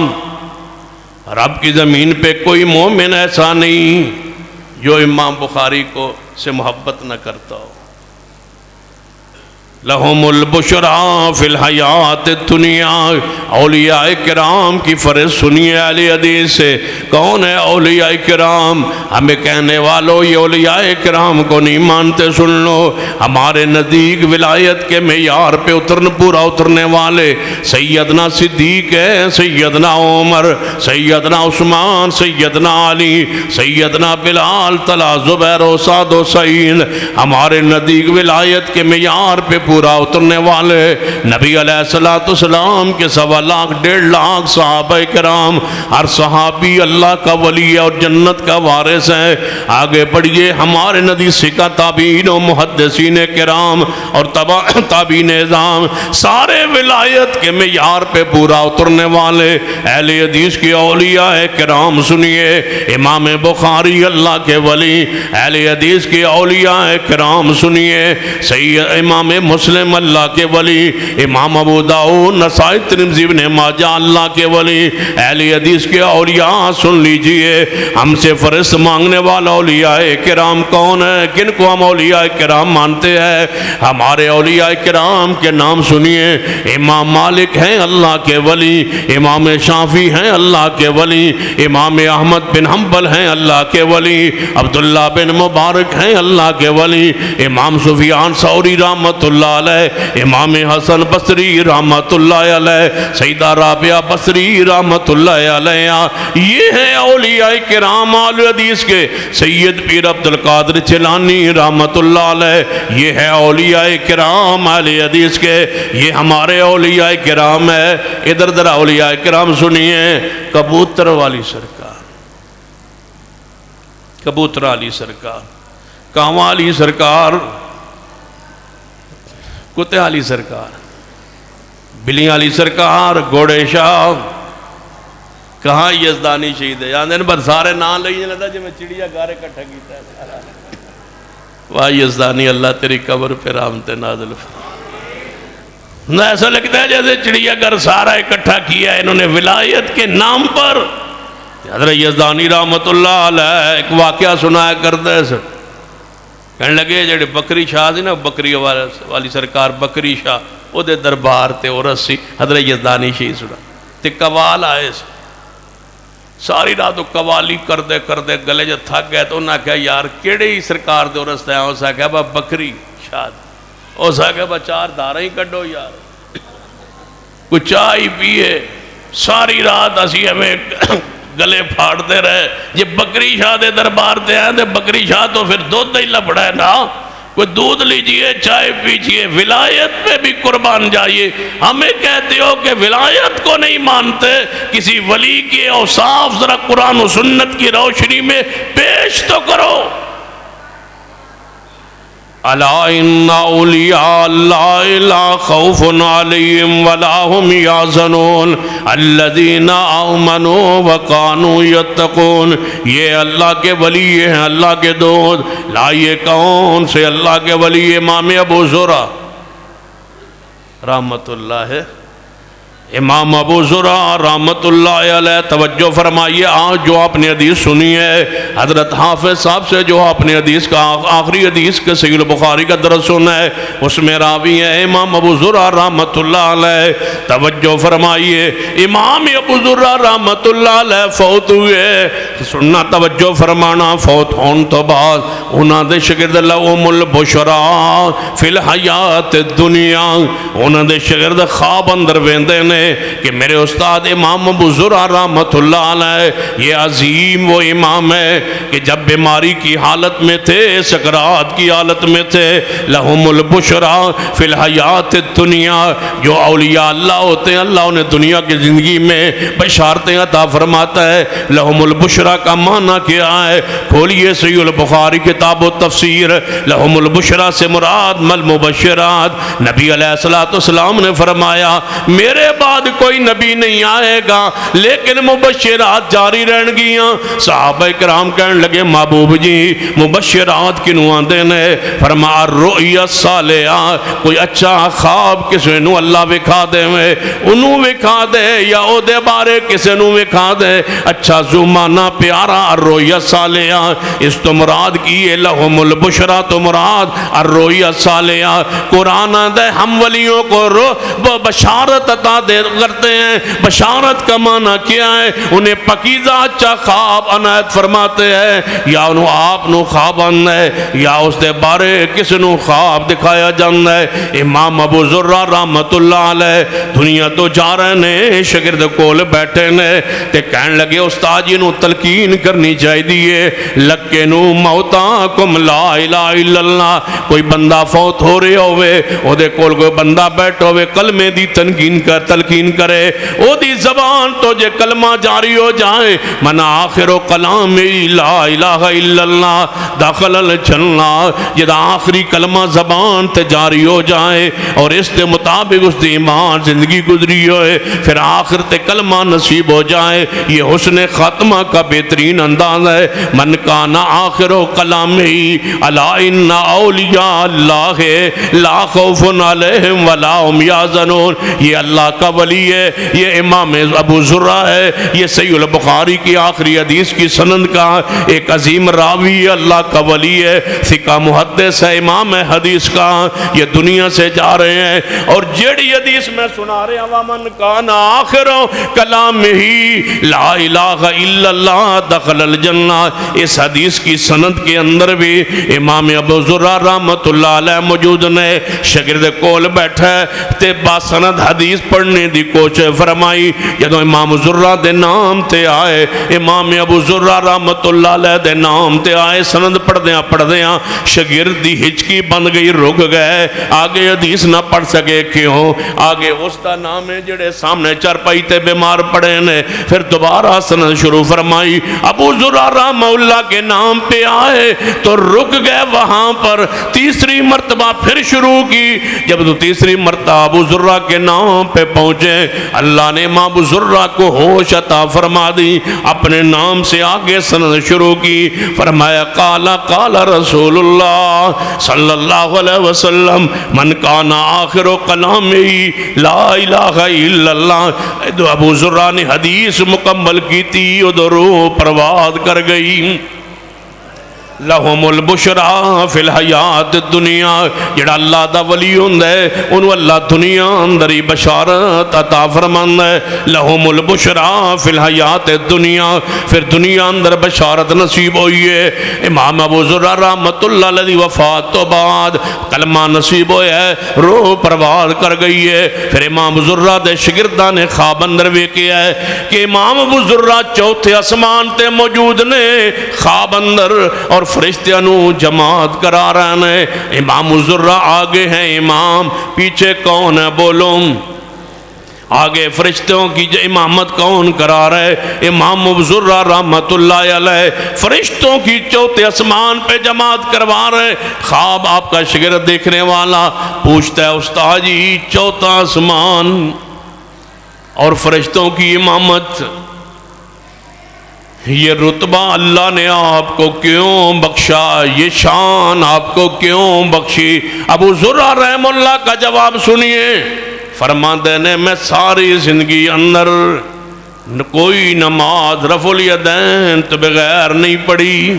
رب کی زمین پہ کوئی مومن ایسا نہیں جو امام بخاری کو سے محبت نہ کرتا ہو۔ لہم البشرا فی الحیات الدنیا، اولیاء کرام کی فرض سنیے اہل حدیث سے۔ کون ہے اولیاء کرام؟ ہمیں کہنے والوں یہ اولیاء کرام کو نہیں مانتے، سن لو۔ ہمارے نزدیک ولایت کے معیار پہ پورا اترنے والے سیدنا صدیق ہے، سیدنا عمر، سیدنا عثمان، سیدنا علی، سیدنا بلال، طلحہ، زبیر و سعد و سعید۔ ہمارے نزدیک ولایت کے معیار پہ پورا اترنے والے نبی علیہ السلام کے 1.25 لاکھ 1.5 لاکھ صحابہ کرام، ہر صحابی اللہ کا ولی ہے اور جنت کا وارث ہے۔ آگے بڑھئے، ہمارے نزدیک سکہ تابعین و محدثین کرام اور تابعین اعظام سارے ولایت کے معیار پہ پورا اترنے والے اہل حدیث کی اولیاء کرام سنیے۔ امام بخاری اللہ کے ولی، اہل حدیث کی اولیاء کرام سنیے۔ سید امام مسلم اللہ کے ولی، امام ابو داؤد، نسائی، ترمذی، ابن ماجہ اللہ کے ولی، اہل حدیث کے اولیاء سن لیجئے۔ ہم سے فرض مانگنے والا اولیاء کرام کون ہے؟ کن کو ہم اولیاء کرام مانتے ہیں؟ ہمارے اولیاء کرام کے نام سنیے۔ امام مالک ہیں اللہ کے ولی، امام شافعی ہیں اللہ کے ولی، امام احمد بن حنبل ہیں اللہ کے ولی، عبداللہ بن مبارک ہیں اللہ کے ولی، امام سفیان ثوری رحمت اللہ علیہ، امام حسن بصری رحمت اللہ علیہ، سیدہ رابعہ بصری رحمت اللہ علیہ۔ یہ ہیں اولیاء کرام اہل حدیث کے۔ سید پیر عبد القادر چیلانی رحمت اللہ علیہ، یہ ہے اولیاء کرام اہل حدیث کے، یہ ہمارے اولیاء کرام ہے۔ ادھر ذرا اولیاء کرام سنیے۔ کبوتر والی سرکار، کبوتر والی سرکار، کانواں والی سرکار، کتے والی سرکار، بلیاں والی سرکار، گھوڑے شاہ، کہاں یزدانی شہید ہے؟ یہاں دن بھر سارے نام لئی جانے تھا جو میں چڑیا گارے کٹھا کیتا ہے۔ واہ یزدانی، اللہ تیری قبر پہ رحمت نازل فرما۔ ایسا لگتا ہے جیسے چڑیا گھر سارا اکٹھا کیا ہے انہوں نے ولایت کے نام پر۔ حضرت یزدانی رحمت اللہ علیہ ایک واقعہ سنایا کرتے ہیں سر، کہنے لگے جڑے بکری شاہ تھی نا، بکری والی سرکار بکری شاہ، وہ دے دربار تے عورت سی، حضرت یزدانی شہید سنا تے قوال آئے سے ساری رات قوالی کردے کردے گلے جو تھک گئے تو انہاں کہا یار کیڑے ہی سرکار دے عورت سے آئے، اسا کہا با بکری شاہ، اسا کہا با 4 دارہ ہی کڈو یار، کوئی چائے پیئے، ساری رات اسی ہمیں گلے پھاڑتے رہے۔ یہ بکری شاہ دے دربار تے آئے، بکری شاہ تو پھر دودھ ہی لبڑا ہے نا، کوئی دودھ لیجئے، چائے پیجئے، ولایت پہ بھی قربان جائیے۔ ہمیں کہتے ہو کہ ولایت کو نہیں مانتے، کسی ولی کے اوصاف ذرا قرآن و سنت کی روشنی میں پیش تو کرو۔ الا ان اولیاء اللہ لا خوف علیہم ولا هم یحزنون الذین آمنوا وکانوا یتقون۔ یہ اللہ کے ولی ہیں، اللہ کے دوست۔ لائیے کون سے اللہ کے ولی؟ امام ابو زرع رحمت اللہ ہے، امام ابو زرع رحمت اللہ علیہ۔ توجہ فرمائیے، آج جو آپ نے حدیث سنی ہے حضرت حافظ صاحب سے، جو آپ نے حدیث کا آخری حدیث کے صحیح البخاری کا درس سنا ہے، اس میں راوی ہے امام ابو زرع رحمت اللہ علیہ۔ توجہ فرمائیے، امام ابو زرع رحمت اللہ علیہ فوت ہوئے۔ سننا، توجہ فرمانا، فوت ہون تو بعد انہاں دے شاگرد لہم البشرا فی الحیات الدنیا، انہاں دے شاگرد خواب اندر ویندے نے کہ میرے استاد امام ابو زرع رحمت اللہ علیہ، یہ عظیم وہ امام ہے کہ جب بیماری کی حالت میں تھے، سکرات کی حالت میں تھے، لہم البشرا فی الحیات الدنیا، جو اولیاء اللہ ہوتے ہیں اللہ انہیں دنیا کی زندگی میں بشارتیں عطا فرماتا ہے۔ لہم البشرا کا معنی کیا ہے؟ کھولیے صحیح البخاری کتاب و تفسیر۔ لہم البشرا سے مراد مل مبشرات، نبی علیہ السلام نے فرمایا میرے بعد کوئی نبی نہیں آئے گا لیکن مبشرات جاری رہن گیاں۔ صحابہ کرام کہنے لگے محبوب جی مبشرات کنوں آندے نے؟ فرمایا رؤیا صالحہ، کوئی اچھا خواب کسی نو اللہ وکھا دے میں انہوں وکھا دے، یا او دے بارے کسی نو وکھا دے، اچھا زمانہ پیارا الرؤیا صالحہ۔ اس تو مراد کی لہم البشرا تو مراد الرؤیا صالحہ۔ قرآن دے ہم ولیوں کو بشارت عطا دے کرتے ہیں۔ بشارت کا معنی کیا ہے؟ انہیں پکیزہ اچھا خواب عنایت فرماتے ہیں، یا انہوں آپ نو خواب آنا ہے یا اس دے بارے کس نو خواب دکھایا جانا ہے۔ امام ابو زرع رحمت اللہ علیہ دنیا تو جا رہے نے، شاگرد کول بیٹھے نے تے کہن لگے استاد جی نو تلقین کرنی چاہی دیئے، لکنو موتاکم لا الہ الا اللہ۔ کوئی بندہ فوت ہو رہے ہوئے، او دے کول کوئی بندہ بیٹھ ہوئے، کلمے دی تلقین کرے، او دی زبان تو جے کلمہ جاری ہو جائے، من آخر کلام لا الہ الا اللہ داخل الجنہ، جدا آخری کلمہ زبان تے جاری ہو جائے اور اس دے مطابق اس دی ایمان زندگی گزری ہوئے، پھر آخر تے کلمہ نصیب ہو جائے، یہ حسن خاتمہ کا بہترین انداز ہے۔ من کان آخر کلام الا ان اولیاء اللہ لا خوف علیہم ولا هم یحزنون۔ یہ اللہ کا ولی ہے، یہ امام ابو زرع ہے، یہ صحیح البخاری کی آخری حدیث کی سند کا ایک عظیم راوی ہے، اللہ کا ولی ہے، فقہ محدث ہے، امام حدیث کا۔ یہ دنیا سے جا رہے ہیں اور جیڑی حدیث میں سنا رہے ہیں ومن کان آخر کلام ہی لا الہ الا اللہ دخل الجنہ، اس حدیث کی سند کے اندر بھی امام ابو زرع رحمت اللہ علیہ موجود نے۔ شاگرد کول بیٹھا تے باسند حدیث پڑھنے دی کوشش فرمائی، جدو امام زرع دے نام تے آئے، امام ابو زرع رحمت اللہ علیہ دے نام تے آئے، سند پڑھ دیاں شاگرد دی ہچکی بند گئی، رک گئے، آگے حدیث نہ پڑھ سکے۔ کیوں؟ آگے اس دا نام ہے جڑے سامنے چارپائی تے بیمار پڑے نے۔ پھر دوبارہ سند شروع فرمائی، ابو زرع رحمہ اللہ کے نام پہ آئے تو رک گئے وہاں پر، تیسری مرتبہ پھر شروع کی۔ جب تو تیسری مرتبہ ابو زرع کے نام پہ پہنچے، اللہ نے امام ابو زرع کو ہوش عطا فرما دی، اپنے نام سے آگے سند شروع کی۔ فرمایا قال رسول اللہ صلی اللہ علیہ وسلم من کان آخر کلامی لا الہ الا اللہ۔ ابو زرع نے حدیث مکمل کی تھی، ادھر روح پرواز کر گئی۔ لہم البشرا فی الحیات الدنیا، جڑا اللہ دا ولی ہوندہ ہے انہوں اللہ دنیا اندر ہی بشارت عطا فرماندہ ہے۔ لہم البشرا فی الحیات الدنیا، پھر دنیا اندر بشارت نصیب ہوئی ہے۔ امام ابو زرع رحمت اللہ علیہ وفات تو بعد کلمہ نصیب ہویا ہے، روح پرواز کر گئی ہے۔ پھر امام ابو زرع دے شاگرداں نے خواب اندر ویکھیا ہے کہ امام ابو زرع چوتھے آسمان تے موجود نے خواب اندر، اور فرشتیاں نو جماعت کرا رہے ہیں. امام الزرہ آگے ہیں، امام پیچھے کون ہے بولو؟ آگے فرشتوں کی امامت کون کرا رہے؟ امام الزرہ رحمت اللہ علیہ فرشتوں کی چوتھے آسمان پہ جماعت کروا رہے. خواب آپ کا شاگرد دیکھنے والا پوچھتا ہے استاد جی چوتھا آسمان اور فرشتوں کی امامت، یہ رتبہ اللہ نے آپ کو کیوں بخشا، یہ شان آپ کو کیوں بخشی؟ ابو زرہ رحم اللہ کا جواب سنیے. فرماتے ہیں میں ساری زندگی اندر کوئی نماز رفع الیدین تو بغیر نہیں پڑھی.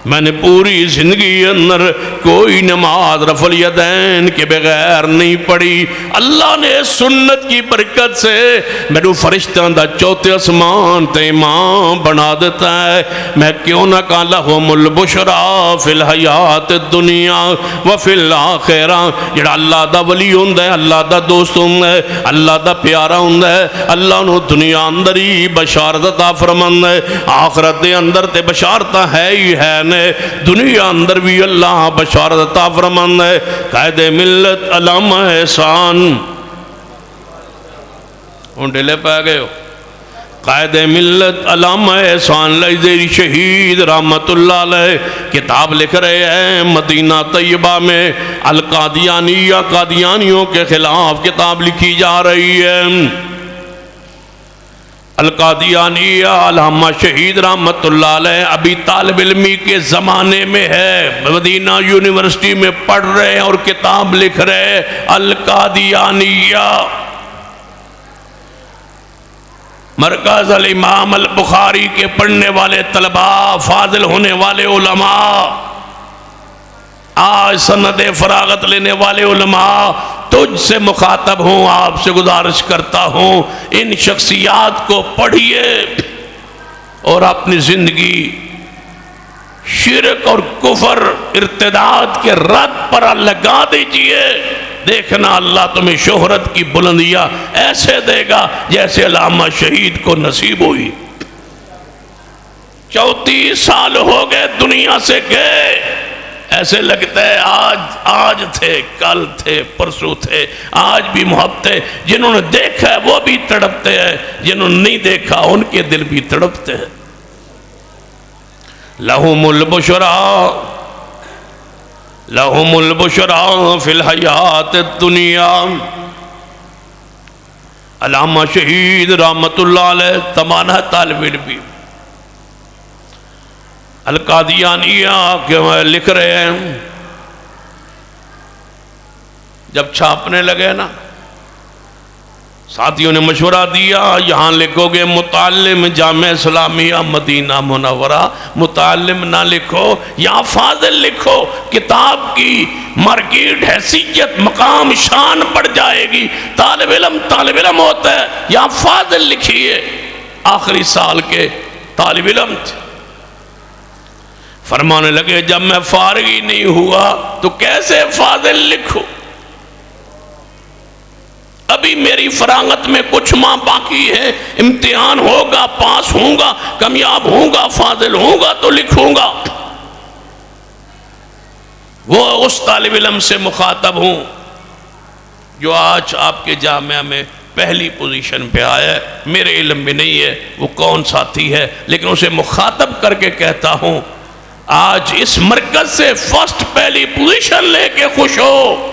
میں نے پوری زندگی اندر کوئی نماز رفع الیدین کے بغیر نہیں پڑھی. اللہ نے سنت کی برکت سے میرے فرشتوں دا چوتھے آسمان تے امام بنا دیتا ہے. میں کیوں نہ کہا لہم البشرا فی الحیات الدنیا وفی الاخرہ. جڑا اللہ دا ولی ہوندا ہے، اللہ دا دوست ہوندا ہے، اللہ دا پیارا ہوندا ہے، اللہ نو دنیا اندر ہی بشارت عطا فرماندا ہے، آخرت دے اندر تے بشارت ہے ہی ہے. دنیا اندر بھی اللہ بشارت عطا فرماندا ہے. قائد ملت علامہ احسان ڈلے پہ گئے ہو. قائد ملت علامہ احسان لائزیری شہید رحمت اللہ علیہ کتاب لکھ رہے ہیں مدینہ طیبہ میں. القادیانیہ قادیانیوں کے خلاف کتاب لکھی جا رہی ہے. القادیانیہ علامہ شہید رحمت اللہ علیہ ابھی طالب علمی کے زمانے میں ہے، مدینہ یونیورسٹی میں پڑھ رہے ہیں اور کتاب لکھ رہے ہیں. القادیانیہ مرکز الامام البخاری کے پڑھنے والے طلباء، فاضل ہونے والے علماء، آج سند فراغت لینے والے علماء تجھ سے مخاطب ہوں، آپ سے گزارش کرتا ہوں ان شخصیات کو پڑھیے اور اپنی زندگی شرک اور کفر ارتداد کے رد پر لگا دیجئے. دیکھنا اللہ تمہیں شہرت کی بلندیاں ایسے دے گا جیسے علامہ شہید کو نصیب ہوئی. 34 سال ہو گئے دنیا سے گئے، ایسے لگتا ہے آج تھے، کل تھے، پرسوں تھے، آج بھی محبت ہے. جنہوں نے دیکھا ہے وہ بھی تڑپتے ہیں، جنہوں نے نہیں دیکھا ان کے دل بھی تڑپتے ہیں. لہم البشرا لہم البشرا فی الحیات الدنیا. علامہ شہید رحمت اللہ علیہ تمانا طالب علمی القادیانیہ کے لکھ رہے ہیں. جب چھاپنے لگے نا ساتھیوں نے مشورہ دیا یہاں لکھو گے متعلم جامع اسلامیہ مدینہ منورہ، متعلم نہ لکھو، یہاں فاضل لکھو. کتاب کی مارکیٹ حیثیت مقام شان بڑھ جائے گی. طالب علم ہوتا ہے، یہاں فاضل لکھیے. آخری سال کے طالب علم تھے. فرمانے لگے جب میں فارغ ہی نہیں ہوا تو کیسے فاضل لکھوں؟ ابھی میری فراغت میں کچھ ماہ باقی ہے، امتحان ہوگا، پاس ہوں گا، کامیاب ہوں گا، فاضل ہوں گا تو لکھوں گا. وہ اس طالب علم سے مخاطب ہوں جو آج آپ کے جامعہ میں پہلی پوزیشن پہ آیا ہے. میرے علم میں نہیں ہے وہ کون ساتھی ہے، لیکن اسے مخاطب کر کے کہتا ہوں آج اس مرکز سے فرسٹ پہلی پوزیشن لے کے خوش ہو.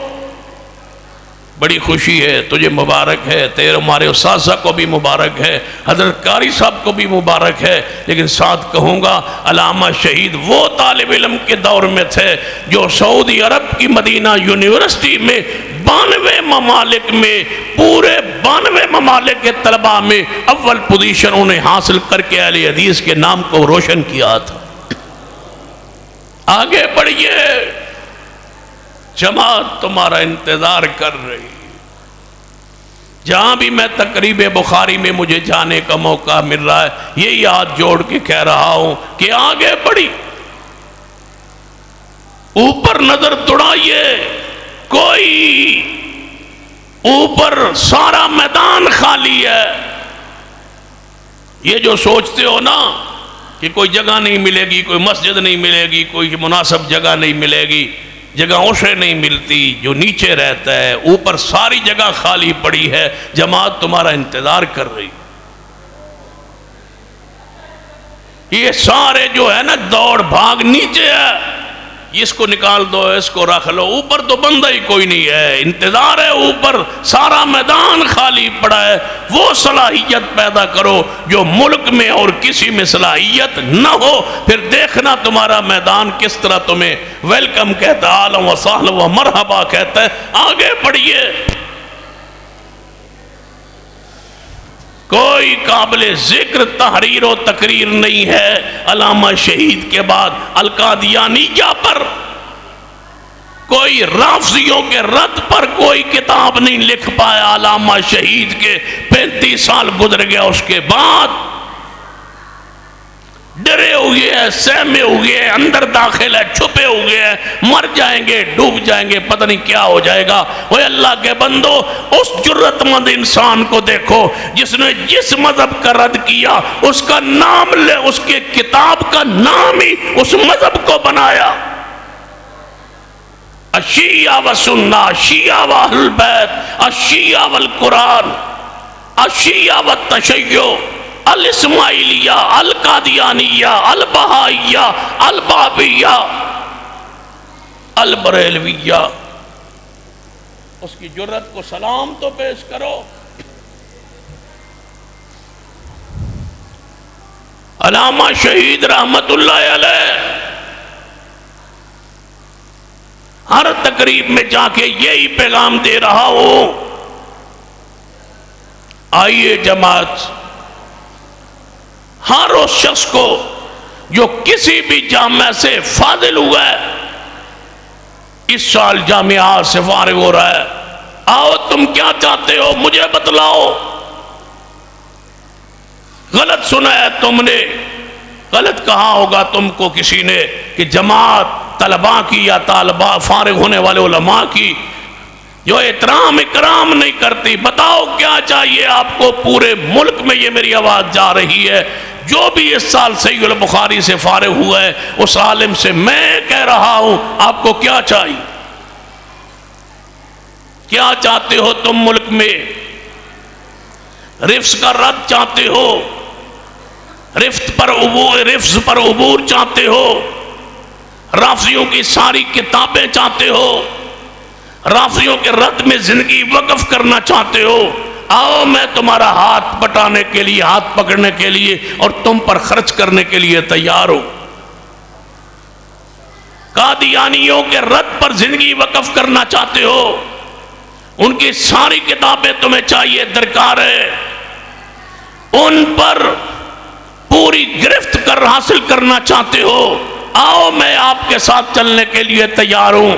بڑی خوشی ہے، تجھے مبارک ہے، تیرے ہمارے اساتذہ کو بھی مبارک ہے، حضرت قاری صاحب کو بھی مبارک ہے. لیکن ساتھ کہوں گا علامہ شہید وہ طالب علم کے دور میں تھے جو سعودی عرب کی مدینہ یونیورسٹی میں 92 ممالک میں، پورے 92 ممالک کے طلباء میں اول پوزیشن انہیں حاصل کر کے اہل حدیث کے نام کو روشن کیا تھا. آگے بڑھئے، جماعت تمہارا انتظار کر رہی. جہاں بھی میں تقریب بخاری میں مجھے جانے کا موقع مل رہا ہے یہی ہاتھ جوڑ کے کہہ رہا ہوں کہ آگے بڑھی، اوپر نظر دوڑائیے. کوئی اوپر سارا میدان خالی ہے. یہ جو سوچتے ہو نا کہ کوئی جگہ نہیں ملے گی، کوئی مسجد نہیں ملے گی، کوئی مناسب جگہ نہیں ملے گی، جگہ اوشے نہیں ملتی، جو نیچے رہتا ہے اوپر ساری جگہ خالی پڑی ہے، جماعت تمہارا انتظار کر رہی۔ یہ سارے جو ہے نا دوڑ بھاگ نیچے ہے، اس کو نکال دو، اس کو رکھ لو، اوپر تو بندہ ہی کوئی نہیں ہے، انتظار ہے اوپر، سارا میدان خالی پڑا ہے۔ وہ صلاحیت پیدا کرو جو ملک میں اور کسی میں صلاحیت نہ ہو، پھر دیکھنا تمہارا میدان کس طرح تمہیں ویلکم کہتا ہے، اہلا و سہلا و مرحبا کہتا ہے۔ آگے بڑھئے، کوئی قابل ذکر تحریر و تقریر نہیں ہے علامہ شہید کے بعد القادیانیہ پر، کوئی رافضیوں کے رد پر کوئی کتاب نہیں لکھ پایا علامہ شہید کے 35 سال گزر گیا اس کے بعد۔ ڈرے ہوئے ہیں، سہمے ہوئے ہیں، اندر داخل ہے، چھپے ہوئے ہیں، مر جائیں گے، ڈوب جائیں گے، پتہ نہیں کیا ہو جائے گا۔ اوہ اللہ کے بندو، اس جرت مند انسان کو دیکھو جس نے جس مذہب کا رد کیا اس کا نام لے، اس کے کتاب کا نام ہی اس مذہب کو بنایا۔ الشیعہ و سنہ، شیعہ و اہل بیت، الشیعہ والقرآن، الشیعہ و تشیع، الاسماعیلیہ، القادیانیہ، البہائیہ، البابیہ، البریلویہ۔ اس کی جرت کو سلام تو پیش کرو۔ علامہ شہید رحمت اللہ علیہ ہر تقریب میں جا کے یہی پیغام دے رہا ہوں، آئیے جماعت، ہر اس شخص کو جو کسی بھی جامعہ سے فاضل ہوا ہے، اس سال جامعہ سے فارغ ہو رہا ہے، آؤ تم کیا چاہتے ہو مجھے بتلاؤ۔ غلط سنا ہے تم نے، غلط کہا ہوگا تم کو کسی نے کہ جماعت طلباء کی یا طالبہ فارغ ہونے والے علماء کی جو احترام اکرام نہیں کرتی۔ بتاؤ کیا چاہیے آپ کو؟ پورے ملک میں یہ میری آواز جا رہی ہے، جو بھی اس سال صحیح البخاری سے فارغ ہوا ہے اس عالم سے میں کہہ رہا ہوں آپ کو کیا چاہیے؟ کیا چاہتے ہو تم ملک میں؟ رفض کا رد چاہتے ہو؟ رفض پر عبور چاہتے ہو؟ رافضیوں کی ساری کتابیں چاہتے ہو؟ رافضیوں کے رد میں زندگی وقف کرنا چاہتے ہو؟ آؤ میں تمہارا ہاتھ بٹانے کے لیے، ہاتھ پکڑنے کے لیے اور تم پر خرچ کرنے کے لیے تیار ہوں۔ قادیانیوں کے رد پر زندگی وقف کرنا چاہتے ہو؟ ان کی ساری کتابیں تمہیں چاہیے، درکار ہے، ان پر پوری گرفت کر حاصل کرنا چاہتے ہو؟ آؤ میں آپ کے ساتھ چلنے کے لیے تیار ہوں۔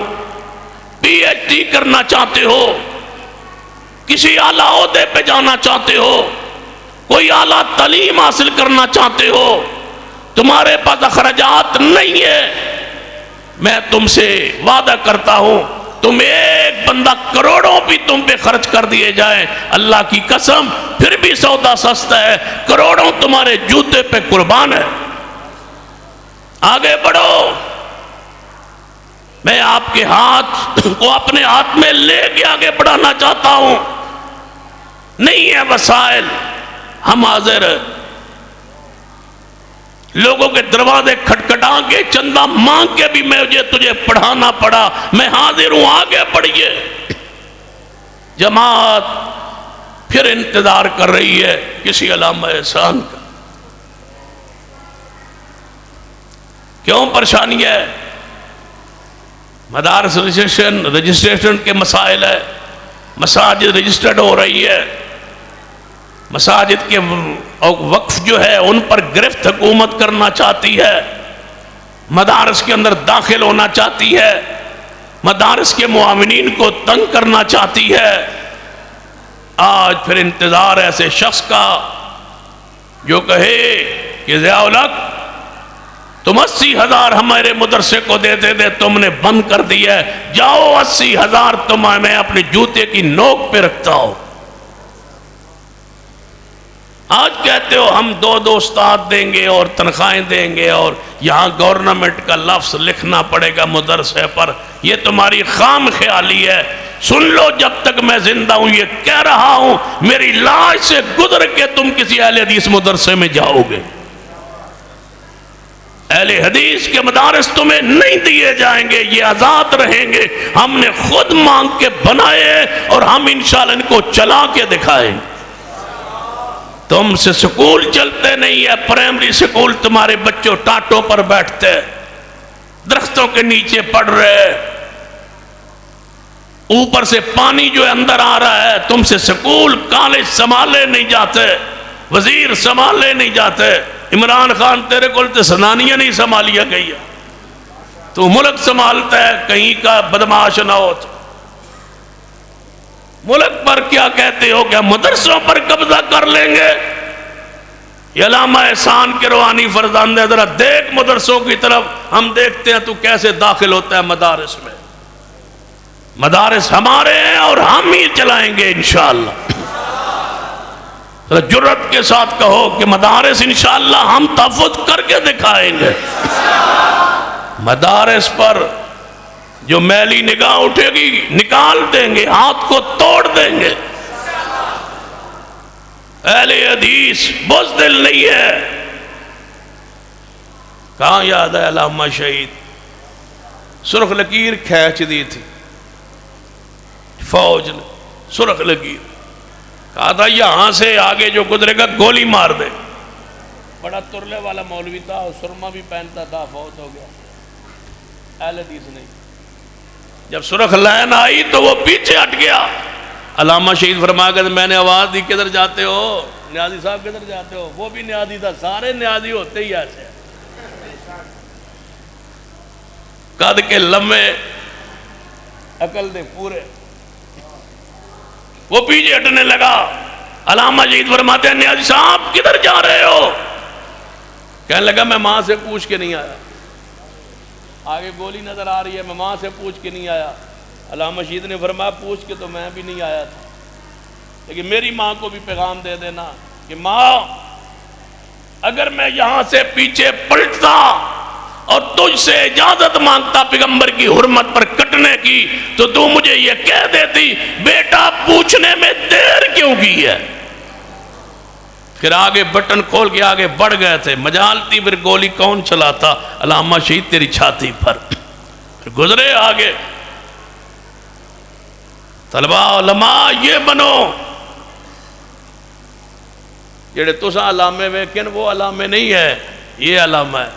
پی ایچ ڈی کرنا چاہتے ہو؟ کسی اعلیٰ عہدے پہ جانا چاہتے ہو؟ کوئی اعلیٰ تعلیم حاصل کرنا چاہتے ہو؟ تمہارے پاس اخراجات نہیں ہے، میں تم سے وعدہ کرتا ہوں تم ایک بندہ کروڑوں بھی تم پہ خرچ کر دیے جائیں، اللہ کی قسم پھر بھی سودا سستا ہے، کروڑوں تمہارے جوتے پہ قربان ہے۔ آگے بڑھو، میں آپ کے ہاتھ کو اپنے ہاتھ میں لے کے آگے بڑھانا چاہتا ہوں۔ نہیں ہے وسائل، ہم حاضر ہیں، لوگوں کے دروازے کھٹکھٹا کے چندہ مانگ کے بھی مجھے تجھے پڑھانا پڑا، میں حاضر ہوں، آگے بڑھئے۔ جماعت پھر انتظار کر رہی ہے کسی علامہ احسان کا۔ کیوں پریشانی ہے؟ مدارس رجسٹریشن کے مسائل ہے، مساجد رجسٹرڈ ہو رہی ہے، مساجد کے وقف جو ہے ان پر گرفت حکومت کرنا چاہتی ہے، مدارس کے اندر داخل ہونا چاہتی ہے، مدارس کے معاونین کو تنگ کرنا چاہتی ہے۔ آج پھر انتظار ایسے شخص کا جو کہے کہ ضیاء الحق تم 80,000 ہمارے مدرسے کو دیتے تھے، تم نے بند کر دیا ہے، جاؤ 80,000 تمہیں میں اپنے جوتے کی نوک پہ رکھتا ہوں۔ آج کہتے ہو ہم دو استاد دیں گے اور تنخواہیں دیں گے اور یہاں گورنمنٹ کا لفظ لکھنا پڑے گا مدرسے پر، یہ تمہاری خام خیالی ہے۔ سن لو، جب تک میں زندہ ہوں یہ کہہ رہا ہوں، میری لاش سے گزر کے تم کسی اہل حدیث مدرسے میں جاؤ گے۔ اہل حدیث کے مدارس تمہیں نہیں دیے جائیں گے، یہ آزاد رہیں گے، ہم نے خود مانگ کے بنائے اور ہم انشاءاللہ ان کو چلا کے دکھائیں۔ تم سے سکول چلتے نہیں ہے، پرائمری سکول تمہارے بچوں ٹاٹوں پر بیٹھتے، درختوں کے نیچے پڑھ رہے، اوپر سے پانی جو اندر آ رہا ہے، تم سے سکول کالج سنبھالے نہیں جاتے، وزیر سنبھالے نہیں جاتے۔ عمران خان تیرے کول تے سنانیاں نہیں سنبھالیا گئی ہے، تو ملک سنبھالتا ہے کہیں کا بدماش نہ ہو۔ ملک پر کیا کہتے ہو، کیا مدرسوں پر قبضہ کر لیں گے؟ یہ علامہ احسان کے روحانی فرزند ہے، ذرا دیکھ مدرسوں کی طرف، ہم دیکھتے ہیں تو کیسے داخل ہوتا ہے مدارس میں۔ مدارس ہمارے ہیں اور ہم ہی چلائیں گے انشاءاللہ۔ جرات کے ساتھ کہو کہ مدارس انشاءاللہ ہم تحفظ کر کے دکھائیں گے۔ مدارس پر جو میلی نگاہ اٹھے گی نکال دیں گے، ہاتھ کو توڑ دیں گے۔ اہل حدیث بزدل نہیں ہے۔ کہاں یاد ہے علامہ شہید سرخ لکیر کھینچ دی تھی فوج نے، سرخ لکیر کہا تھا یہاں سے آگے جو گزرے گا گولی مار دے۔ بڑا ترلے والا مولوی تھا اور سرما بھی پہنتا تھا، فوت ہو گیا۔ اہل حدیث نہیں۔ جب سرخ لائن آئی تو وہ پیچھے ہٹ گیا۔ علامہ شہید فرمایا کہ میں نے آواز دی کدھر جاتے ہو، نیازی صاحب کدھر جاتے ہو؟ وہ بھی نیازی تھا، سارے نیازی ہوتے ہی ایسے، قد کے لمبے، عقل دے پورے۔ وہ پیچھے ہٹنے لگا۔ علامہ شہید فرماتے ہیں نیازی صاحب کدھر جا رہے ہو؟ کہنے لگا میں ماں سے پوچھ کے نہیں آیا، آگے گولی نظر آ رہی ہے، میں ماں سے پوچھ کے نہیں آیا۔ علامہ شہید نے فرمایا پوچھ کے تو میں بھی نہیں آیا تھا، لیکن میری ماں کو بھی پیغام دے دینا کہ ماں اگر میں یہاں سے پیچھے پلٹتا اور تجھ سے اجازت مانگتا پیغمبر کی حرمت پر کٹنے کی تو تو مجھے یہ کہہ دیتی بیٹا پوچھنے میں دیر کیوں کی ہے۔ پھر آگے بٹن کھول کے آگے بڑھ گئے تھے، مجالتی پھر گولی کون چلاتا؟ علامہ شہید تیری چھاتی پر۔ پھر گزرے آگے۔ طلباء علماء یہ بنو جڑے تساں علامے ویکھن وہ علامے نہیں ہے، یہ علامہ ہے۔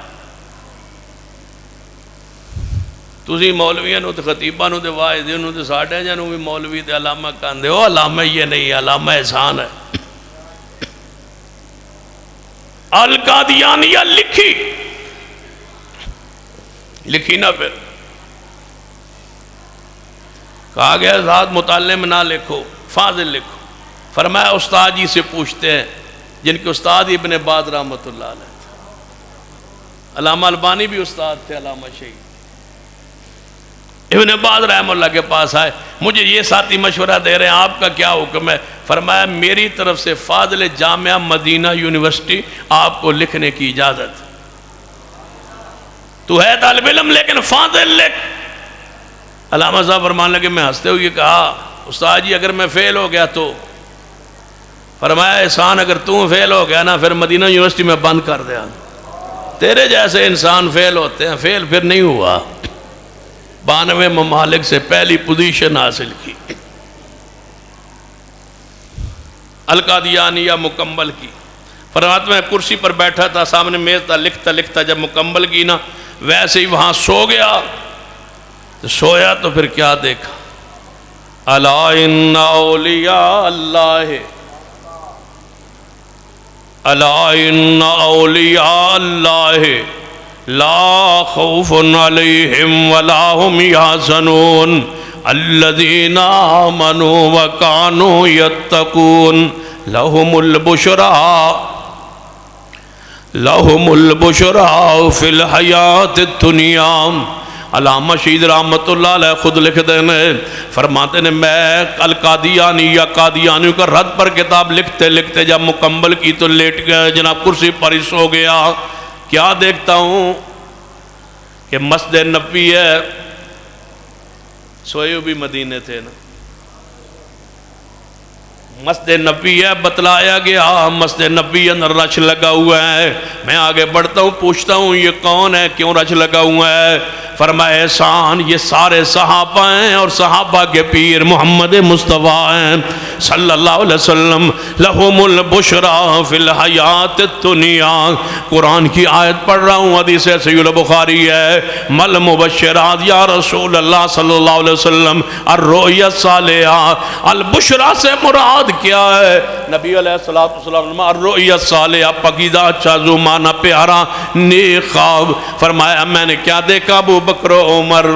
تسی مولویاں نو تے خطیباں نو تے واعظاں نو تے ساڈے جاں نو بھی مولوی تے علامہ کہندے ہو، علامہ یہ نہیں ہے، علامہ احسان ہے۔ القادیانیہ لکھی نہ، پھر کہا گیا ذات مطالعے میں نہ لکھو، فاضل لکھو۔ فرمایا استاد جی سے پوچھتے ہیں جن کے استاد ابن باز رحمۃ اللہ علیہ تھے، علامہ البانی بھی استاد تھے علامہ شہید۔ ابن باز رحمہ اللہ کے پاس آئے، مجھے یہ ساتھی مشورہ دے رہے ہیں آپ کا کیا حکم ہے؟ فرمایا میری طرف سے فاضل جامعہ مدینہ یونیورسٹی آپ کو لکھنے کی اجازت۔ تو ہے طالب علم لیکن فاضل لکھ۔ علامہ صاحب فرمانے لگے، میں ہنستے ہوئے کہا استاد جی اگر میں فیل ہو گیا تو؟ فرمایا احسان اگر تم فیل ہو گیا نا پھر مدینہ یونیورسٹی میں بند کر دیا۔ تیرے جیسے انسان فیل ہوتے ہیں، فیل پھر نہیں ہوا، 92 ممالک سے پہلی پوزیشن حاصل کی۔ القادیانیہ مکمل کی۔ فرماتا میں کرسی پر بیٹھا تھا، سامنے میز تھا، لکھتا لکھتا جب مکمل کی نا ویسے ہی وہاں سو گیا۔ سویا تو پھر کیا دیکھا، الا ان اولیاء اللہ، الا ان اولیاء اللہ لا خوف علیہم ولا هم یحزنون الذین آمنوا وکانوا یتقون لهم البشرى فی الحیاۃ الدنیا علامہ شہید رحمت اللہ علیہ خود لکھتے ہیں، فرماتے ہیں میں القادیانی یا قادیانیوں کا رد پر کتاب لکھتے لکھتے جب مکمل کی تو لیٹ گیا جناب، کرسی پر ہی سو گیا۔ کیا دیکھتا ہوں کہ مسجد نبوی ہے، سوئے بھی مدینے تھے نا، مسجد نبوی ہے، بتلایا گیا مسجد نبوی اندر رش لگا ہوا ہے۔ میں آگے بڑھتا ہوں، پوچھتا ہوں یہ کون ہے، کیوں رش لگا ہوا ہے؟ فرمایا احسان یہ سارے صحابہ ہیں اور صحابہ کے پیر محمد مصطفیٰ ہیں صلی اللہ علیہ وسلم، لہم البشرا فی الحیات الدنیا۔ قرآن کی آیت پڑھ رہا ہوں، حدیث صحیح البخاری ہے، مل مبشرات یا رسول اللہ صلی اللہ علیہ وسلم الرؤیا الصالحہ۔ البشرا سے مراد کیا ہے؟ نبی علیہ السلام الرؤیا الصالحہ، پکیدہ چازو مانا پیارا نیک خواب۔ فرمایا میں نے کیا دیکھا؟ ابو بکر و عمر۔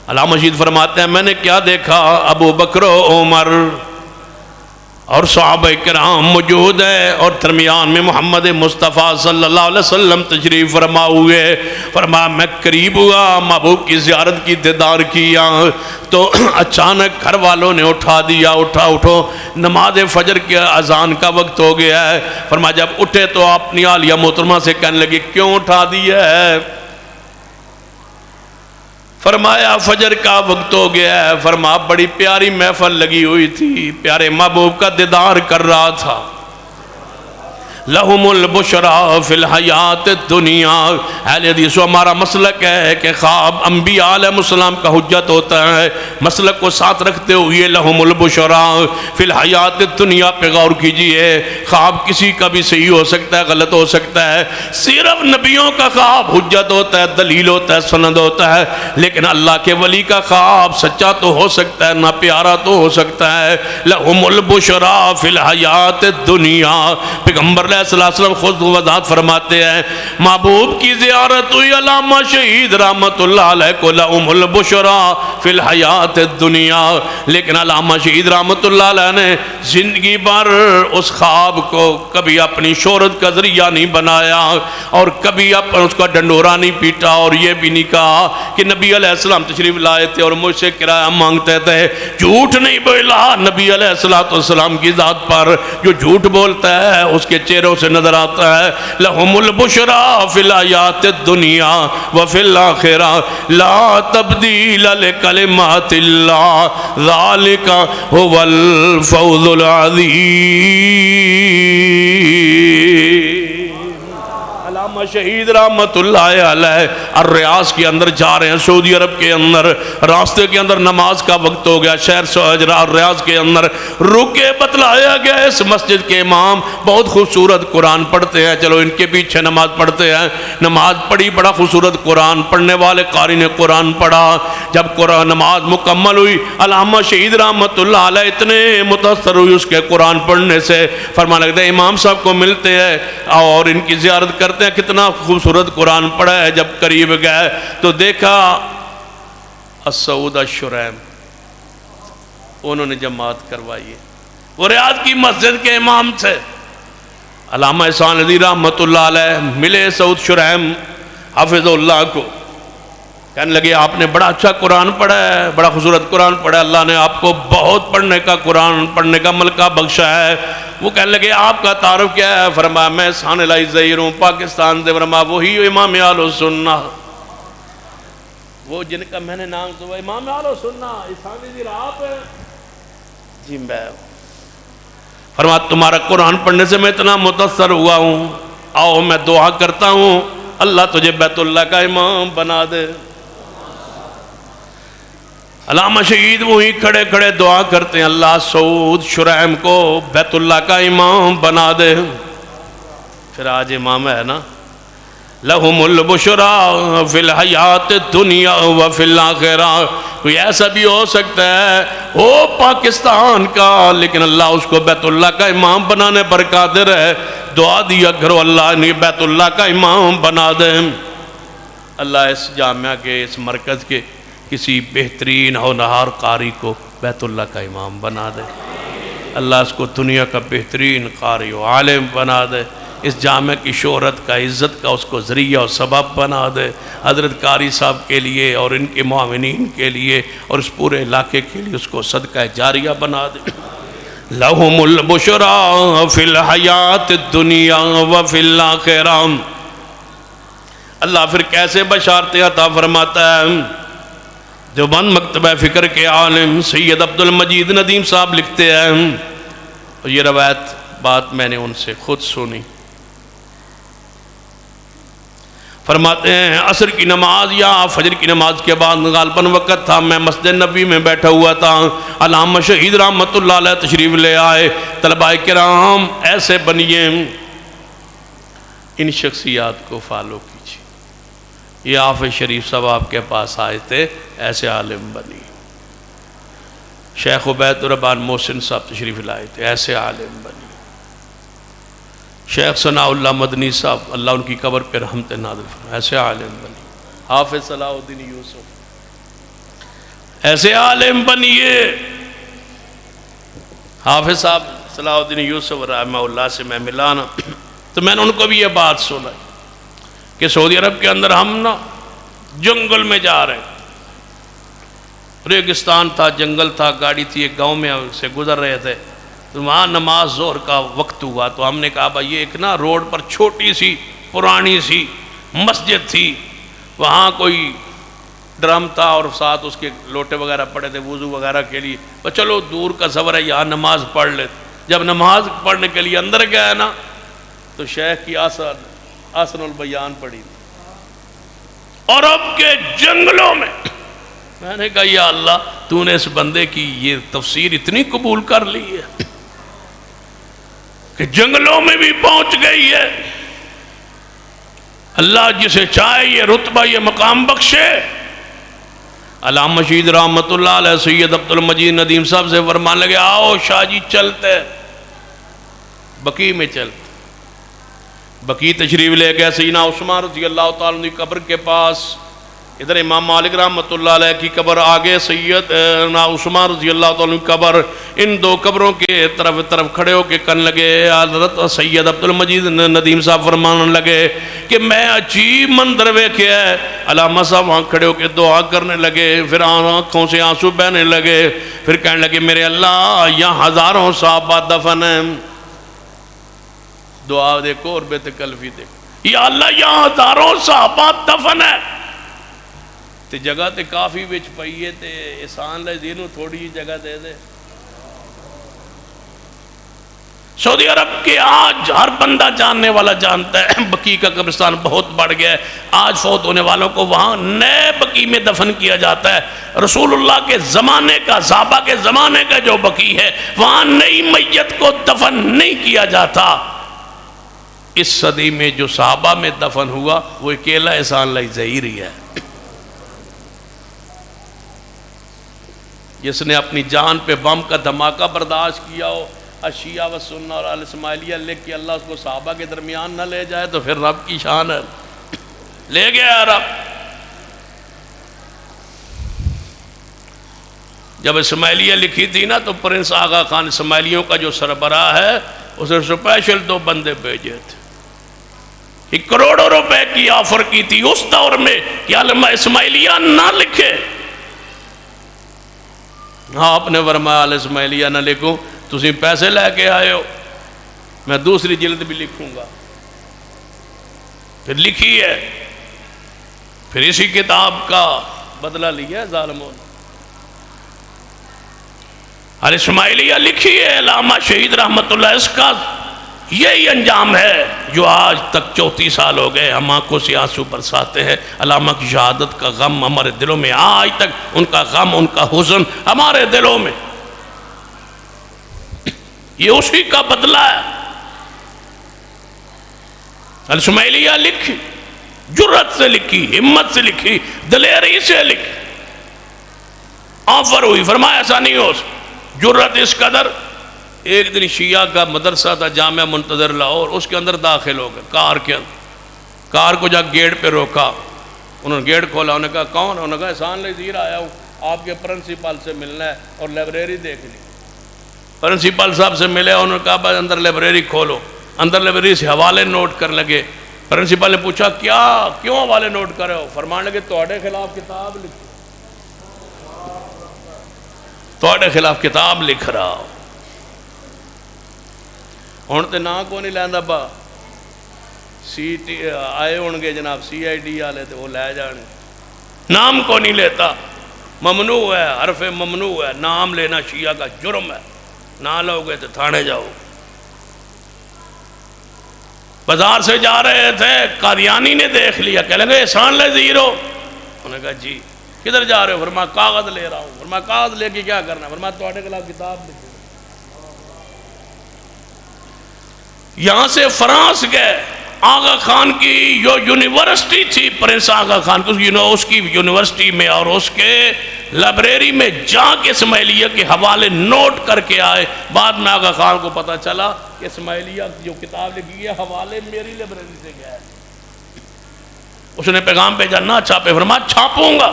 علامہ شہید فرماتے ہیں میں نے کیا دیکھا؟ ابو بکر و عمر اور صحابہ کرام موجود ہے، اور درمیان میں محمد مصطفیٰ صلی اللہ علیہ وسلم تشریف فرما ہوئے۔ فرمایا میں قریب ہوا، محبوب کی زیارت کی، دیدار کیا، تو اچانک گھر والوں نے اٹھا دیا، اٹھو نماز فجر کے اذان کا وقت ہو گیا ہے۔ فرمایا جب اٹھے تو اپنی عالیہ محترمہ سے کہنے لگے کیوں اٹھا دیا ہے؟ فرمایا فجر کا وقت ہو گیا ہے۔ فرمایا بڑی پیاری محفل لگی ہوئی تھی، پیارے محبوب کا دیدار کر رہا تھا۔ لہم البشرا فی الحیات الدنیا۔ اہل حدیث ہمارا مسلک ہے کہ خواب انبیاء علیہ السلام کا حجت ہوتا ہے۔ مسلک کو ساتھ رکھتے ہوئے لہم البشرا فی الحیات الدنیا پہ غور کیجئے۔ خواب کسی کا بھی صحیح ہو سکتا ہے، غلط ہو سکتا ہے، صرف نبیوں کا خواب حجت ہوتا ہے، دلیل ہوتا ہے، سند ہوتا ہے، لیکن اللہ کے ولی کا خواب سچا تو ہو سکتا ہے، نہ پیارا تو ہو سکتا ہے۔ لہم البشرا فی الحیات الدنیا۔ پیغمبر علیہ السلام خود وضاحت فرماتے ہیں محبوب کی زیارت ہوئی علامہ شہید رحمت اللہ علیہ کو لہم البشرا فی الحیات الدنیا، لیکن علامہ شہید رحمت اللہ علیہ نے زندگی بھر اس خواب کو کبھی اپنی شہرت کا ذریعہ نہیں بنایا، اور کبھی اس کا ڈنڈورا نہیں پیٹا، اور یہ بھی نہیں کہا کہ نبی علیہ السلام تشریف لائے تھے اور مجھ سے کرایہ مانگتے تھے۔ جھوٹ نہیں بولا نبی علیہ السلام کی ذات پر، جو جھوٹ بولتا ہے اس کے چہروں سے نظر آتا ہے۔ لہم البشرا فی الحیات الدنیا وفی الآخرہ لا تبدیل لکلمات اللہ ذالک هو الفوز العظیم۔ علامہ شہید رحمت اللہ علیہ الریاض کے اندر جا رہے ہیں، سعودی عرب کے اندر، راستے کے اندر نماز کا وقت ہو گیا، شہر الریاض کے اندر رکے، بتلایا گیا اس مسجد کے امام بہت خوبصورت قرآن پڑھتے ہیں، چلو ان کے پیچھے نماز پڑھتے ہیں۔ نماز پڑھی، بڑا خوبصورت قرآن پڑھنے والے قاری نے قرآن پڑھا۔ جب قرآن نماز مکمل ہوئی، علامہ شہید رحمت اللہ علیہ اتنے متاثر ہوئی اس کے قرآن پڑھنے سے، فرمانے لگتے امام صاحب کو ملتے ہیں اور ان کی زیارت کرتے ہیں، کتنا خوبصورت قرآن پڑھا ہے۔ جب قریب گئے تو دیکھا السعود الشریم، انہوں نے جماعت کروائی ہے، وہ ریاض کی مسجد کے امام تھے۔ علامہ احسان علی رحمت اللہ علیہ ملے سعود شریم حافظ اللہ کو، کہنے لگے آپ نے بڑا اچھا قرآن پڑھا ہے، بڑا خوبصورت قرآن پڑھا ہے، اللہ نے آپ کو بہت پڑھنے کا قرآن پڑھنے کا ملکہ بخشا ہے۔ وہ کہنے لگے آپ کا تعارف کیا ہے؟ فرمایا میں احسان علی ظہیر ہوں، پاکستان سے۔ فرمایا وہی امام اہل السنہ، وہ جن کا میں نے نام سنا، امام اہل السنہ احسان علی آپ ہیں؟ جی میں۔ فرمایا تمہارا قرآن پڑھنے سے میں اتنا متاثر ہوا ہوں، آؤ میں دعا کرتا ہوں اللہ تجھے بیت اللہ کا امام بنا دے۔ علامہ شہید وہی کھڑے کھڑے دعا کرتے ہیں اللہ سعود شریم کو بیت اللہ کا امام بنا دے۔ پھر آج امام ہے نا، لہم البشرا فی الحیات الدنیا وفی الآخرہ۔ کوئی ایسا بھی ہو سکتا ہے وہ پاکستان کا، لیکن اللہ اس کو بیت اللہ کا امام بنانے پر قادر ہے۔ دعا دیا کرو اللہ نے بیت اللہ کا امام بنا دے۔ اللہ اس جامعہ کے، اس مرکز کے کسی بہترین ہونہار قاری کو بیت اللہ کا امام بنا دے۔ اللہ اس کو دنیا کا بہترین قاری و عالم بنا دے۔ اس جامع کی شہرت کا، عزت کا اس کو ذریعہ اور سبب بنا دے۔ حضرت قاری صاحب کے لیے اور ان کے معاونین کے لیے اور اس پورے علاقے کے لیے اس کو صدقہ جاریہ بنا دے۔ لَهُمُ الْبُشْرَى فِي الْحَيَاةِ الدُّنْيَا وَفِي الْآخِرَةِ۔ اللہ پھر کیسے بشارتیں عطا فرماتا ہے؟ دیوبند مکتبہ فکر کے عالم سید عبد المجید ندیم صاحب لکھتے ہیں، اور یہ روایت بات میں نے ان سے خود سنی، فرماتے ہیں عصر کی نماز یا فجر کی نماز کے بعد غالباً وقت تھا، میں مسجد نبی میں بیٹھا ہوا تھا، علامہ شہید رحمت اللہ علیہ تشریف لے آئے۔ طلباء کرام ایسے بنیے، ان شخصیات کو فالو کیجیے۔ یہ حافظ شریف صاحب آپ کے پاس آئے تھے، ایسے عالم بنی۔ شیخ عبید الرحمن محسن صاحب تشریف لائے تھے، ایسے عالم بنی۔ شیخ ثناء اللہ مدنی صاحب اللہ ان کی قبر پہ رحمت نازل فرمائے، ایسے عالم بنی۔ حافظ صلاح الدین یوسف، ایسے عالم بنیے۔ حافظ صاحب صلاح الدین یوسف رحمہ اللہ سے میں ملا نا، تو میں نے ان کو بھی یہ بات سنا کہ سعودی عرب کے اندر ہم نا جنگل میں جا رہے ہیں، ریگستان تھا، جنگل تھا، گاڑی تھی، ایک گاؤں میں سے گزر رہے تھے، تو وہاں نماز ظہر کا وقت ہوا، تو ہم نے کہا بھائی یہ ایک نا روڈ پر چھوٹی سی پرانی سی مسجد تھی، وہاں کوئی ڈرم تھا اور ساتھ اس کے لوٹے وغیرہ پڑے تھے وضو وغیرہ کے لیے، تو چلو دور کا سفر ہے یہاں نماز پڑھ لیتے۔ جب نماز پڑھنے کے لیے اندر گیا نا تو شیخ کی آسن البیان پڑھی، اور اب کے جنگلوں میں نے کہا یا اللہ تو نے اس بندے کی یہ تفسیر اتنی قبول کر لی ہے کہ جنگلوں میں بھی پہنچ گئی ہے۔ اللہ جسے چاہے یہ رتبہ یہ مقام بخشے۔ علامہ شہید رحمت اللہ علیہ سید عبد المجید ندیم صاحب سے فرمان لگے آؤ شاہ جی چلتے، بقیع میں چلتے۔ بقیع تشریف لے گئے، سیدنا عثمان رضی اللہ تعالیٰ عنہ کی قبر کے پاس، ادھر امام مالک رحمت اللہ علیہ کی قبر، آگے سیدنا عثمان رضی اللہ تعالیٰ عنہ کی قبر، ان دو قبروں کے طرف کھڑے ہو کے کہنے لگے، حضرت سید عبد المجید ندیم صاحب فرمانے لگے کہ میں عجیب منظر ویکھیا ہے۔ علامہ صاحب وہاں کھڑے ہو کے دعا کرنے لگے، پھر آنکھوں سے آنسو بہنے لگے، پھر کہنے لگے میرے اللہ یہاں ہزاروں صحابہ دفن ہیں۔ دعا دیکھو اور بے تکلفی دیکھو، یا اللہ یہاں ہزاروں صحابہ دفن ہیں، تے جگہ تے کافی وچ پئی ہے، تے احسان لے دینوں تھوڑی جی جگہ دے دے۔ سعودی عرب کے آج ہر بندہ جاننے والا جانتا ہے بقیع کا قبرستان بہت بڑھ گیا ہے، آج فوت ہونے والوں کو وہاں نئے بقیع میں دفن کیا جاتا ہے۔ رسول اللہ کے زمانے کا، صحابہ کے زمانے کا جو بقیع ہے وہاں نئی میت کو دفن نہیں کیا جاتا۔ اس صدی میں جو صحابہ میں دفن ہوا وہ اکیلا احسان لائی ظہیری ہے، جس نے اپنی جان پہ بم کا دھماکہ برداشت کیا ہو، اشیاء و سنہ اور آل اسماعیلیہ لکھ کے اللہ اس کو صحابہ کے درمیان نہ لے جائے تو پھر رب کی شان ہے، لے گیا رب۔ جب اسماعیلیہ لکھی تھی نا تو پرنس آغا خان اسماعیلیوں کا جو سربراہ ہے اس نے سپیشل 2 بندے بھیجے تھے، ایک کروڑوں روپے کی آفر کی تھی اس دور میں کہ علمہ اسماعیلیہ نہ لکھے۔ ہاں آپ نے فرمایا آل اسماعیلیہ نہ لکھوں، تسی پیسے لے کے آئے ہو، میں دوسری جلد بھی لکھوں گا۔ پھر لکھی ہے، پھر اسی کتاب کا بدلہ لیا ہے ظالموں نے۔ آل اسماعیلیہ لکھی ہے علامہ شہید رحمت اللہ، اس کا یہی انجام ہے جو آج تک 34 سال ہو گئے ہم آنکھوں سے آنسو برساتے ہیں۔ علامہ کی شہادت کا غم ہمارے دلوں میں آج تک، ان کا غم ان کا حزن ہمارے دلوں میں، یہ اسی کا بدلہ ہے۔ الاسماعیلیہ لکھی، جرت سے لکھی، ہمت سے لکھی، دلیری سے لکھی، آفر ہوئی، فرمایا ایسا نہیں ہو سکتا۔ جرت اس قدر، ایک دن شیعہ کا مدرسہ تھا جامعہ منتظر لاہور، اس کے اندر داخل ہو گئے، کار کے اندر، کار کو جا گیٹ پہ روکا، انہوں نے گیٹ کھولا، انہوں نے کہا کون؟ انہوں نے کہا احسان لذیر آیا ہوں، آپ کے پرنسپل سے ملنا ہے اور لائبریری دیکھ لی۔ پرنسپل صاحب سے ملے، انہوں نے کہا بس اندر لائبریری کھولو، اندر لائبریری سے حوالے نوٹ کرنے لگے. پرنسپل نے پوچھا کیوں حوالے نوٹ کر رہے ہو؟ فرمانے لگے تواڈے خلاف کتاب لکھ تواڈے خلاف کتاب لکھ رہا ہو. ہوں تو نہ کو نہیں لینا با آئے ہون گے جناب CID والے تو وہ لے جان. نام کو نہیں لیتا. ممنوع ہے, حرف ممنوع ہے. نام لینا شیعہ کا جرم ہے. نہ لو گے تو تھانے جاؤ. بازار سے جا رہے تھے, قادیانی نے دیکھ لیا, کہہ لیں گے احسان لذیر ہو. انہوں نے کہا جی. کدھر جا رہے ہو؟ فرمایا کاغذ لے رہا ہوں. فرمایا کاغذ لے کے کیا کرنا؟ فرمایا تواڈے خلاف کتاب لکھو. یہاں سے فرانس گئے. آغا خان کی جو یونیورسٹی تھی, پرنس آغا خان کی, اس کی یونیورسٹی میں اور اس کے لائبریری میں جا کے اسماعیلیہ کے حوالے نوٹ کر کے آئے. بعد میں آغا خان کو پتا چلا کہ اسماعیلیہ جو کتاب لکھی ہے حوالے میری لائبریری سے گیا ہے. اس نے پیغام بھیجا نہ چھاپے. فرمایا چھاپوں گا.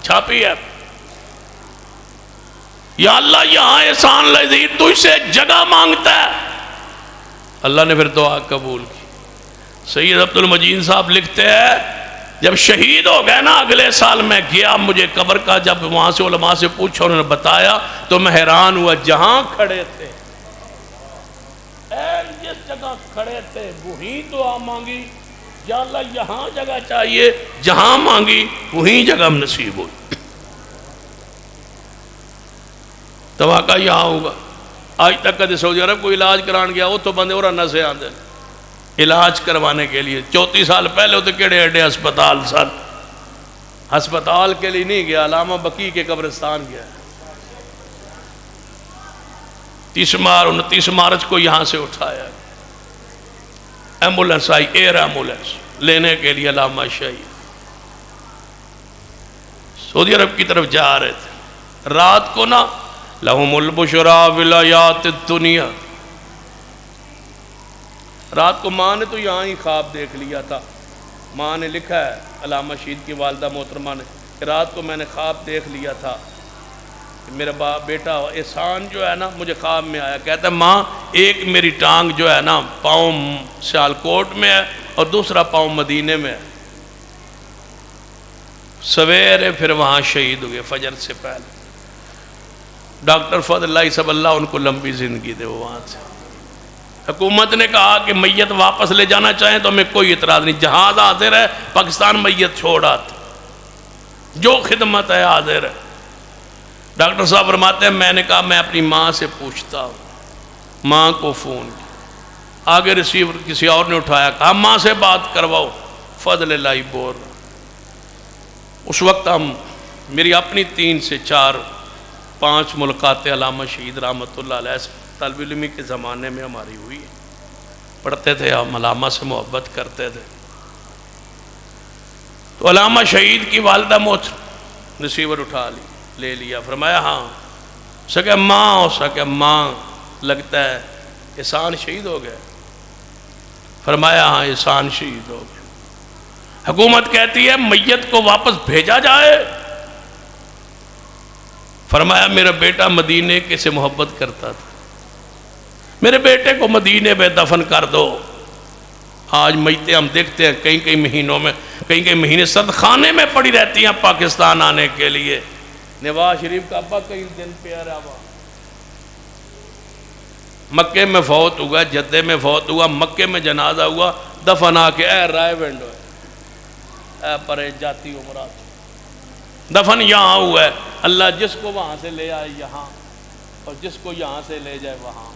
چھاپی ہے. یا اللہ یہاں احسان لذیر تجھ سے جگہ مانگتا ہے. اللہ نے پھر دعا قبول کی. سید عبد المجید صاحب لکھتے ہیں جب شہید ہو گئے نا اگلے سال میں گیا مجھے قبر کا, جب وہاں سے علماء سے پوچھا انہوں نے بتایا تو میں حیران ہوا. جہاں کھڑے تھے جس جگہ کھڑے تھے وہیں دعا مانگی. یا اللہ یہاں جگہ چاہیے. جہاں مانگی وہیں جگہ نصیب ہوئی. دھماکہ یہاں ہوگا. آج تک کدی سعودی عرب کو علاج کران گیا وہ تو بندے اور نہ سے آتے علاج کروانے کے لیے. 34 سال پہلے ہوتے کیڑے ایڈے ہسپتال سن. ہسپتال کے لیے نہیں گیا, علامہ بقی کے قبرستان گیا. 29 مارچ کو یہاں سے اٹھایا. ایمبولنس آئی, ایئر ایمبولنس لینے کے لیے علامہ شہید سعودی عرب کی طرف جا رہے تھے. رات کو نا لہم البشرا ولایات الدنیا, رات کو ماں نے تو یہاں ہی خواب دیکھ لیا تھا. ماں نے لکھا ہے علامہ شہید کی والدہ محترمہ نے کہ رات کو میں نے خواب دیکھ لیا تھا کہ میرا بیٹا احسان جو ہے نا مجھے خواب میں آیا. کہتا ہے ماں ایک میری ٹانگ جو ہے نا پاؤں سیالکوٹ میں ہے اور دوسرا پاؤں مدینے میں ہے. سویرے پھر وہاں شہید ہوئے فجر سے پہلے. ڈاکٹر فضل اللہ صاحب اللہ ان کو لمبی زندگی دے. وہ وہاں سے حکومت نے کہا کہ میت واپس لے جانا چاہیں تو ہمیں کوئی اعتراض نہیں. جہاز حاضر ہے, پاکستان میت چھوڑ آتے, جو خدمت ہے حاضر ہے. ڈاکٹر صاحب فرماتے ہیں میں نے کہا میں اپنی ماں سے پوچھتا ہوں. ماں کو فون کیا, آگے ریسیور کسی اور نے اٹھایا, کہا ماں سے بات کرواؤ. فضل اللہ بول رہا. اس وقت ہم میری اپنی 3 سے 4-5 ملاقاتیں علامہ شہید رحمۃ اللہ علیہ سے طالب علمی کے زمانے میں ہماری ہوئی. پڑھتے تھے ہم, علامہ سے محبت کرتے تھے. تو علامہ شہید کی والدہ موت ریسیور اٹھا لے لیا. فرمایا ہاں. سکے ماں ہو سکے ماں, لگتا ہے احسان شہید ہو گئے. فرمایا ہاں احسان شہید ہو گئے. حکومت کہتی ہے میت کو واپس بھیجا جائے. فرمایا میرا بیٹا مدینے کے سے محبت کرتا تھا, میرے بیٹے کو مدینے میں دفن کر دو. آج میتیں ہم دیکھتے ہیں کئی مہینوں میں, کئی مہینے سرد خانے میں پڑی رہتی ہیں پاکستان آنے کے لیے. نواز شریف کا ابا کئی دن پہ آ رہا, مکے میں فوت ہوا, جدے میں فوت ہوا, مکے میں جنازہ ہوا, دفن آ کے اے رائے ونڈو اے پرے جاتی عمرات, دفن یہاں ہوا ہے. اللہ جس کو وہاں سے لے آئے یہاں اور جس کو یہاں سے لے جائے وہاں.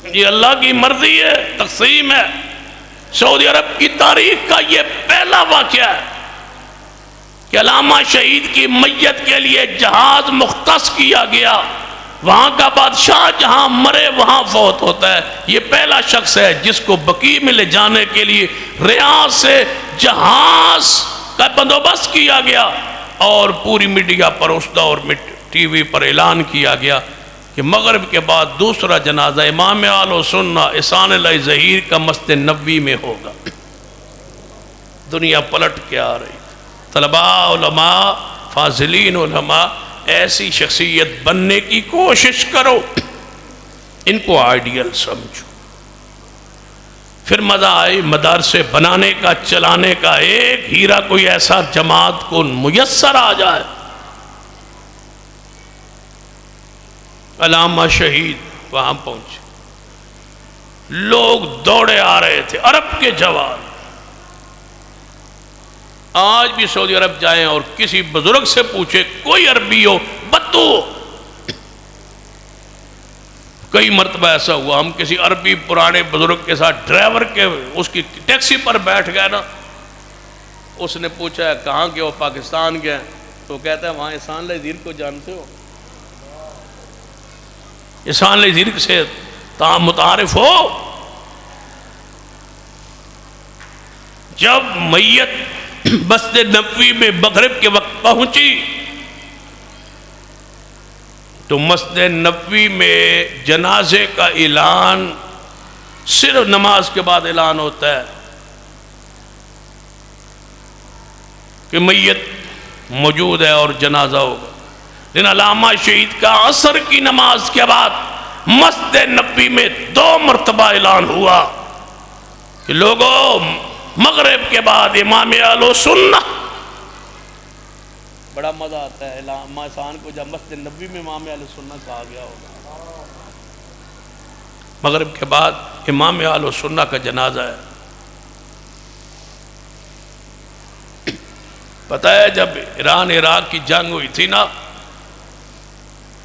یہ اللہ کی مرضی ہے, تقسیم ہے. سعودی عرب کی تاریخ کا یہ پہلا واقعہ ہے کہ علامہ شہید کی میت کے لیے جہاز مختص کیا گیا. وہاں کا بادشاہ جہاں مرے وہاں فوت ہوتا ہے. یہ پہلا شخص ہے جس کو بقیع میں لے جانے کے لیے ریاض سے جہاز کا بندوبست کیا گیا اور پوری میڈیا پر اس دور میں ٹی وی پر اعلان کیا گیا کہ مغرب کے بعد دوسرا جنازہ امام اہل سنہ احسان اللہ ظہیر کا مسجد نبوی میں ہوگا. دنیا پلٹ کے آ رہی. طلباء علماء فاضلین علماء ایسی شخصیت بننے کی کوشش کرو. ان کو آئیڈیل سمجھو. پھر مزہ آئی مدارسے بنانے کا، چلانے کا، ایک ہیرا کوئی ایسا جماعت کو میسر آ جائے۔ علامہ شہید وہاں پہنچے، لوگ دوڑے آ رہے تھے، عرب کے جوان۔ آج بھی سعودی عرب جائیں اور کسی بزرگ سے پوچھے، کوئی عربی ہو، بدو ہو۔ کئی مرتبہ ایسا ہوا ہم کسی عربی پرانے بزرگ کے ساتھ ڈرائیور کے اس کی ٹیکسی پر بیٹھ گئے نا، اس نے پوچھا کہاں کے ہو؟ پاکستان کے ہیں۔ تو کہتا ہے وہاں احسان اللہ زیر کو جانتے ہو؟ احسان اللہ زیر سے متعارف ہو؟ جب میت مسجد نبوی میں مغرب کے وقت پہنچی تو مسجد نبوی میں جنازے کا اعلان صرف نماز کے بعد اعلان ہوتا ہے کہ میت موجود ہے اور جنازہ ہوگا، لیکن علامہ شہید کا عصر کی نماز کے بعد مسجد نبوی میں 2 مرتبہ اعلان ہوا کہ لوگوں مغرب کے بعد امام اہل سنت۔ بڑا مزہ آتا ہے علامہ احسان کو جب مسجد نبوی میں امام اہل سنت کہا گیا ہوگا۔ مغرب کے بعد امام اہل سنت کا جنازہ ہے۔ پتہ ہے جب ایران عراق کی جنگ ہوئی تھی نا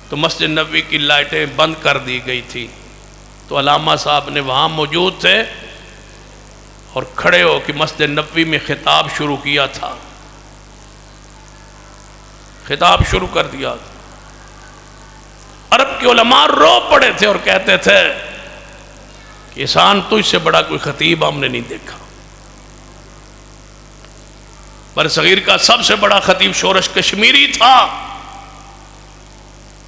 تو مسجد نبوی کی لائٹیں بند کر دی گئی تھی، تو علامہ صاحب نے وہاں موجود تھے اور کھڑے ہو کہ مسجد نبوی میں خطاب شروع کیا تھا، خطاب شروع کر دیا تھا۔ عرب کے علماء رو پڑے تھے اور کہتے تھے کہ احسان تجھ سے بڑا کوئی خطیب ہم نے نہیں دیکھا۔ بر صغیر کا سب سے بڑا خطیب شورش کشمیری تھا۔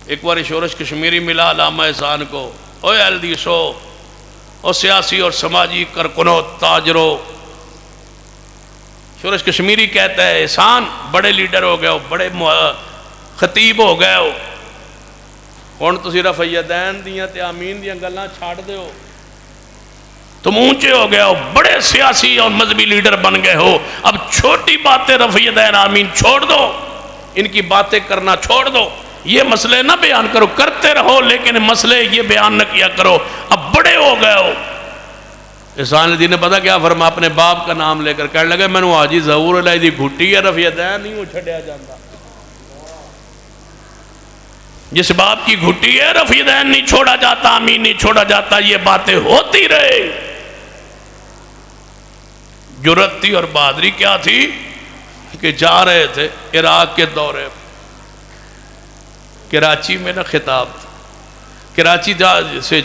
ایک بار شورش کشمیری ملا علامہ احسان کو، اوے الدیسو، اور سیاسی اور سماجی کارکنوں، تاجروں۔ شورش کشمیری کہتا ہے احسان بڑے لیڈر ہو گئے ہو، بڑے خطیب ہو گئے ہو، ہن تسی رفع یدین دیاں تے آمین دیاں گلاں چھاڑ دے ہو، تم اونچے ہو گئے ہو، بڑے سیاسی اور مذہبی لیڈر بن گئے ہو، اب چھوٹی باتیں رفع یدین آمین چھوڑ دو، ان کی باتیں کرنا چھوڑ دو، یہ مسئلے نہ بیان کرو، کرتے رہو لیکن مسئلے یہ بیان نہ کیا کرو، اب بڑے ہو گئے ہو۔ احسان الدین نے پتا کیا فرما، اپنے باپ کا نام لے کر کہنے لگے میں نے حاجی ظہور اللہ دی گھٹی ہے، رفع یدین نہیں وہ چھڑیا جاتا، جس باپ کی گھٹی ہے رفع یدین نہیں چھوڑا جاتا، آمین نہیں چھوڑا جاتا، یہ باتیں ہوتی رہے۔ جرأت تھی اور بہادری کیا تھی کہ جا رہے تھے عراق کے دورے، کراچی میں نہ خطاب تھا، کراچی سے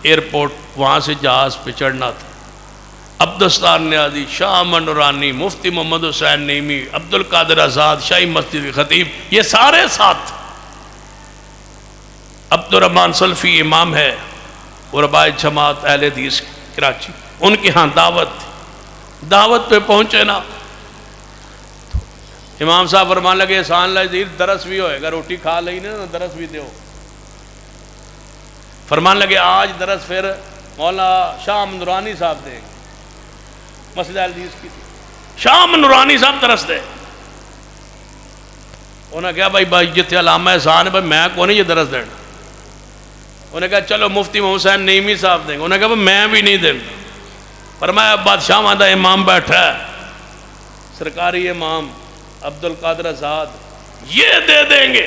ایئرپورٹ وہاں سے جہاز پہ چڑھنا تھا۔ عبدالستار نیازی، شاہ امن نورانی، مفتی محمد حسین نعیمی، عبد القادر آزاد، شاہی مسجد کے خطیب، یہ سارے ساتھ۔ عبد الرحمن سلفی امام ہے غرباء جماعت اہل حدیث کراچی، ان کی ہاں دعوت تھی، دعوت پہ پہنچے نا امام صاحب فرمان لگے احسان اللہ زیر درس بھی ہوئے گا، روٹی کھا لئی نا درس بھی دیو۔ فرمان لگے آج درس پھر مولا شاہ امن نورانی صاحب دیں گے، مسجد اہل حدیث کی تھی، شاہ امن نورانی صاحب درس دے۔ انہوں نے کہا بھائی جتنے علامہ احسان ہے بھائی میں کون یہ درس دینا، انہوں نے کہا چلو مفتی محمد حسین نعیمی صاحب دیں گے، انہوں نے کہا میں بھی نہیں دیں گا۔ فرمایا بادشاہ ماندہ امام بیٹھا ہے، سرکاری امام عبد القادر آزاد، یہ دے دیں گے۔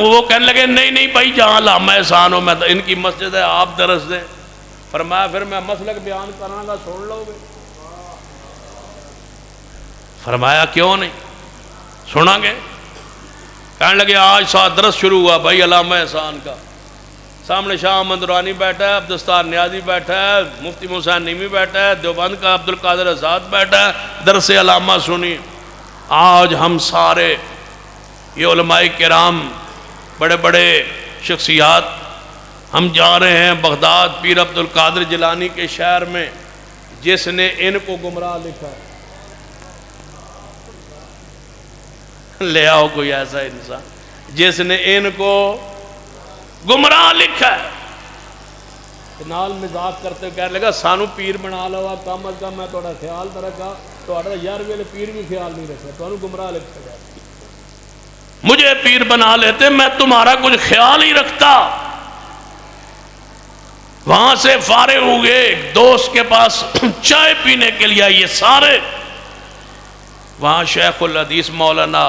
وہ کہنے لگے نہیں بھائی جہاں علامہ احسان ہو، میں ان کی مسجد ہے آپ درس دیں۔ فرمایا پھر میں مسلک بیان کرنا گا سن لو گے؟ فرمایا کیوں نہیں سنا گے؟ کہنے لگے آج ساتھ درس شروع ہوا بھائی علامہ احسان کا، سامنے شاہ احمد نورانی بیٹھا ہے، عبدالستار نیازی بیٹھا ہے، مفتی حسین نعیمی بیٹھا ہے، دیوبند کا عبد القادر آزاد بیٹھا ہے، درس علامہ سنی۔ آج ہم سارے یہ علماء کرام بڑے بڑے شخصیات ہم جا رہے ہیں بغداد پیر عبد القادر جیلانی کے شہر میں، جس نے ان کو گمراہ لکھا ہے، لے آؤ کوئی ایسا انسان جس نے ان کو گمراہ لکھا ہے۔ نال مزاق کرتے ہوئے کہنے لگا سانو پیر بنا لوا، کم از کم میں تھوڑا خیال تو رکھا، تھوڑا یار ویلے پیر بھی خیال نہیں رکھا، تھوڑا گمراہ لگ سکتا، مجھے پیر بنا لیتے میں تمہارا کچھ خیال ہی رکھتا۔ وہاں سے فارغ ہوئے ایک دوست کے پاس چائے پینے کے لیے، یہ سارے وہاں شیخ الحدیث مولانا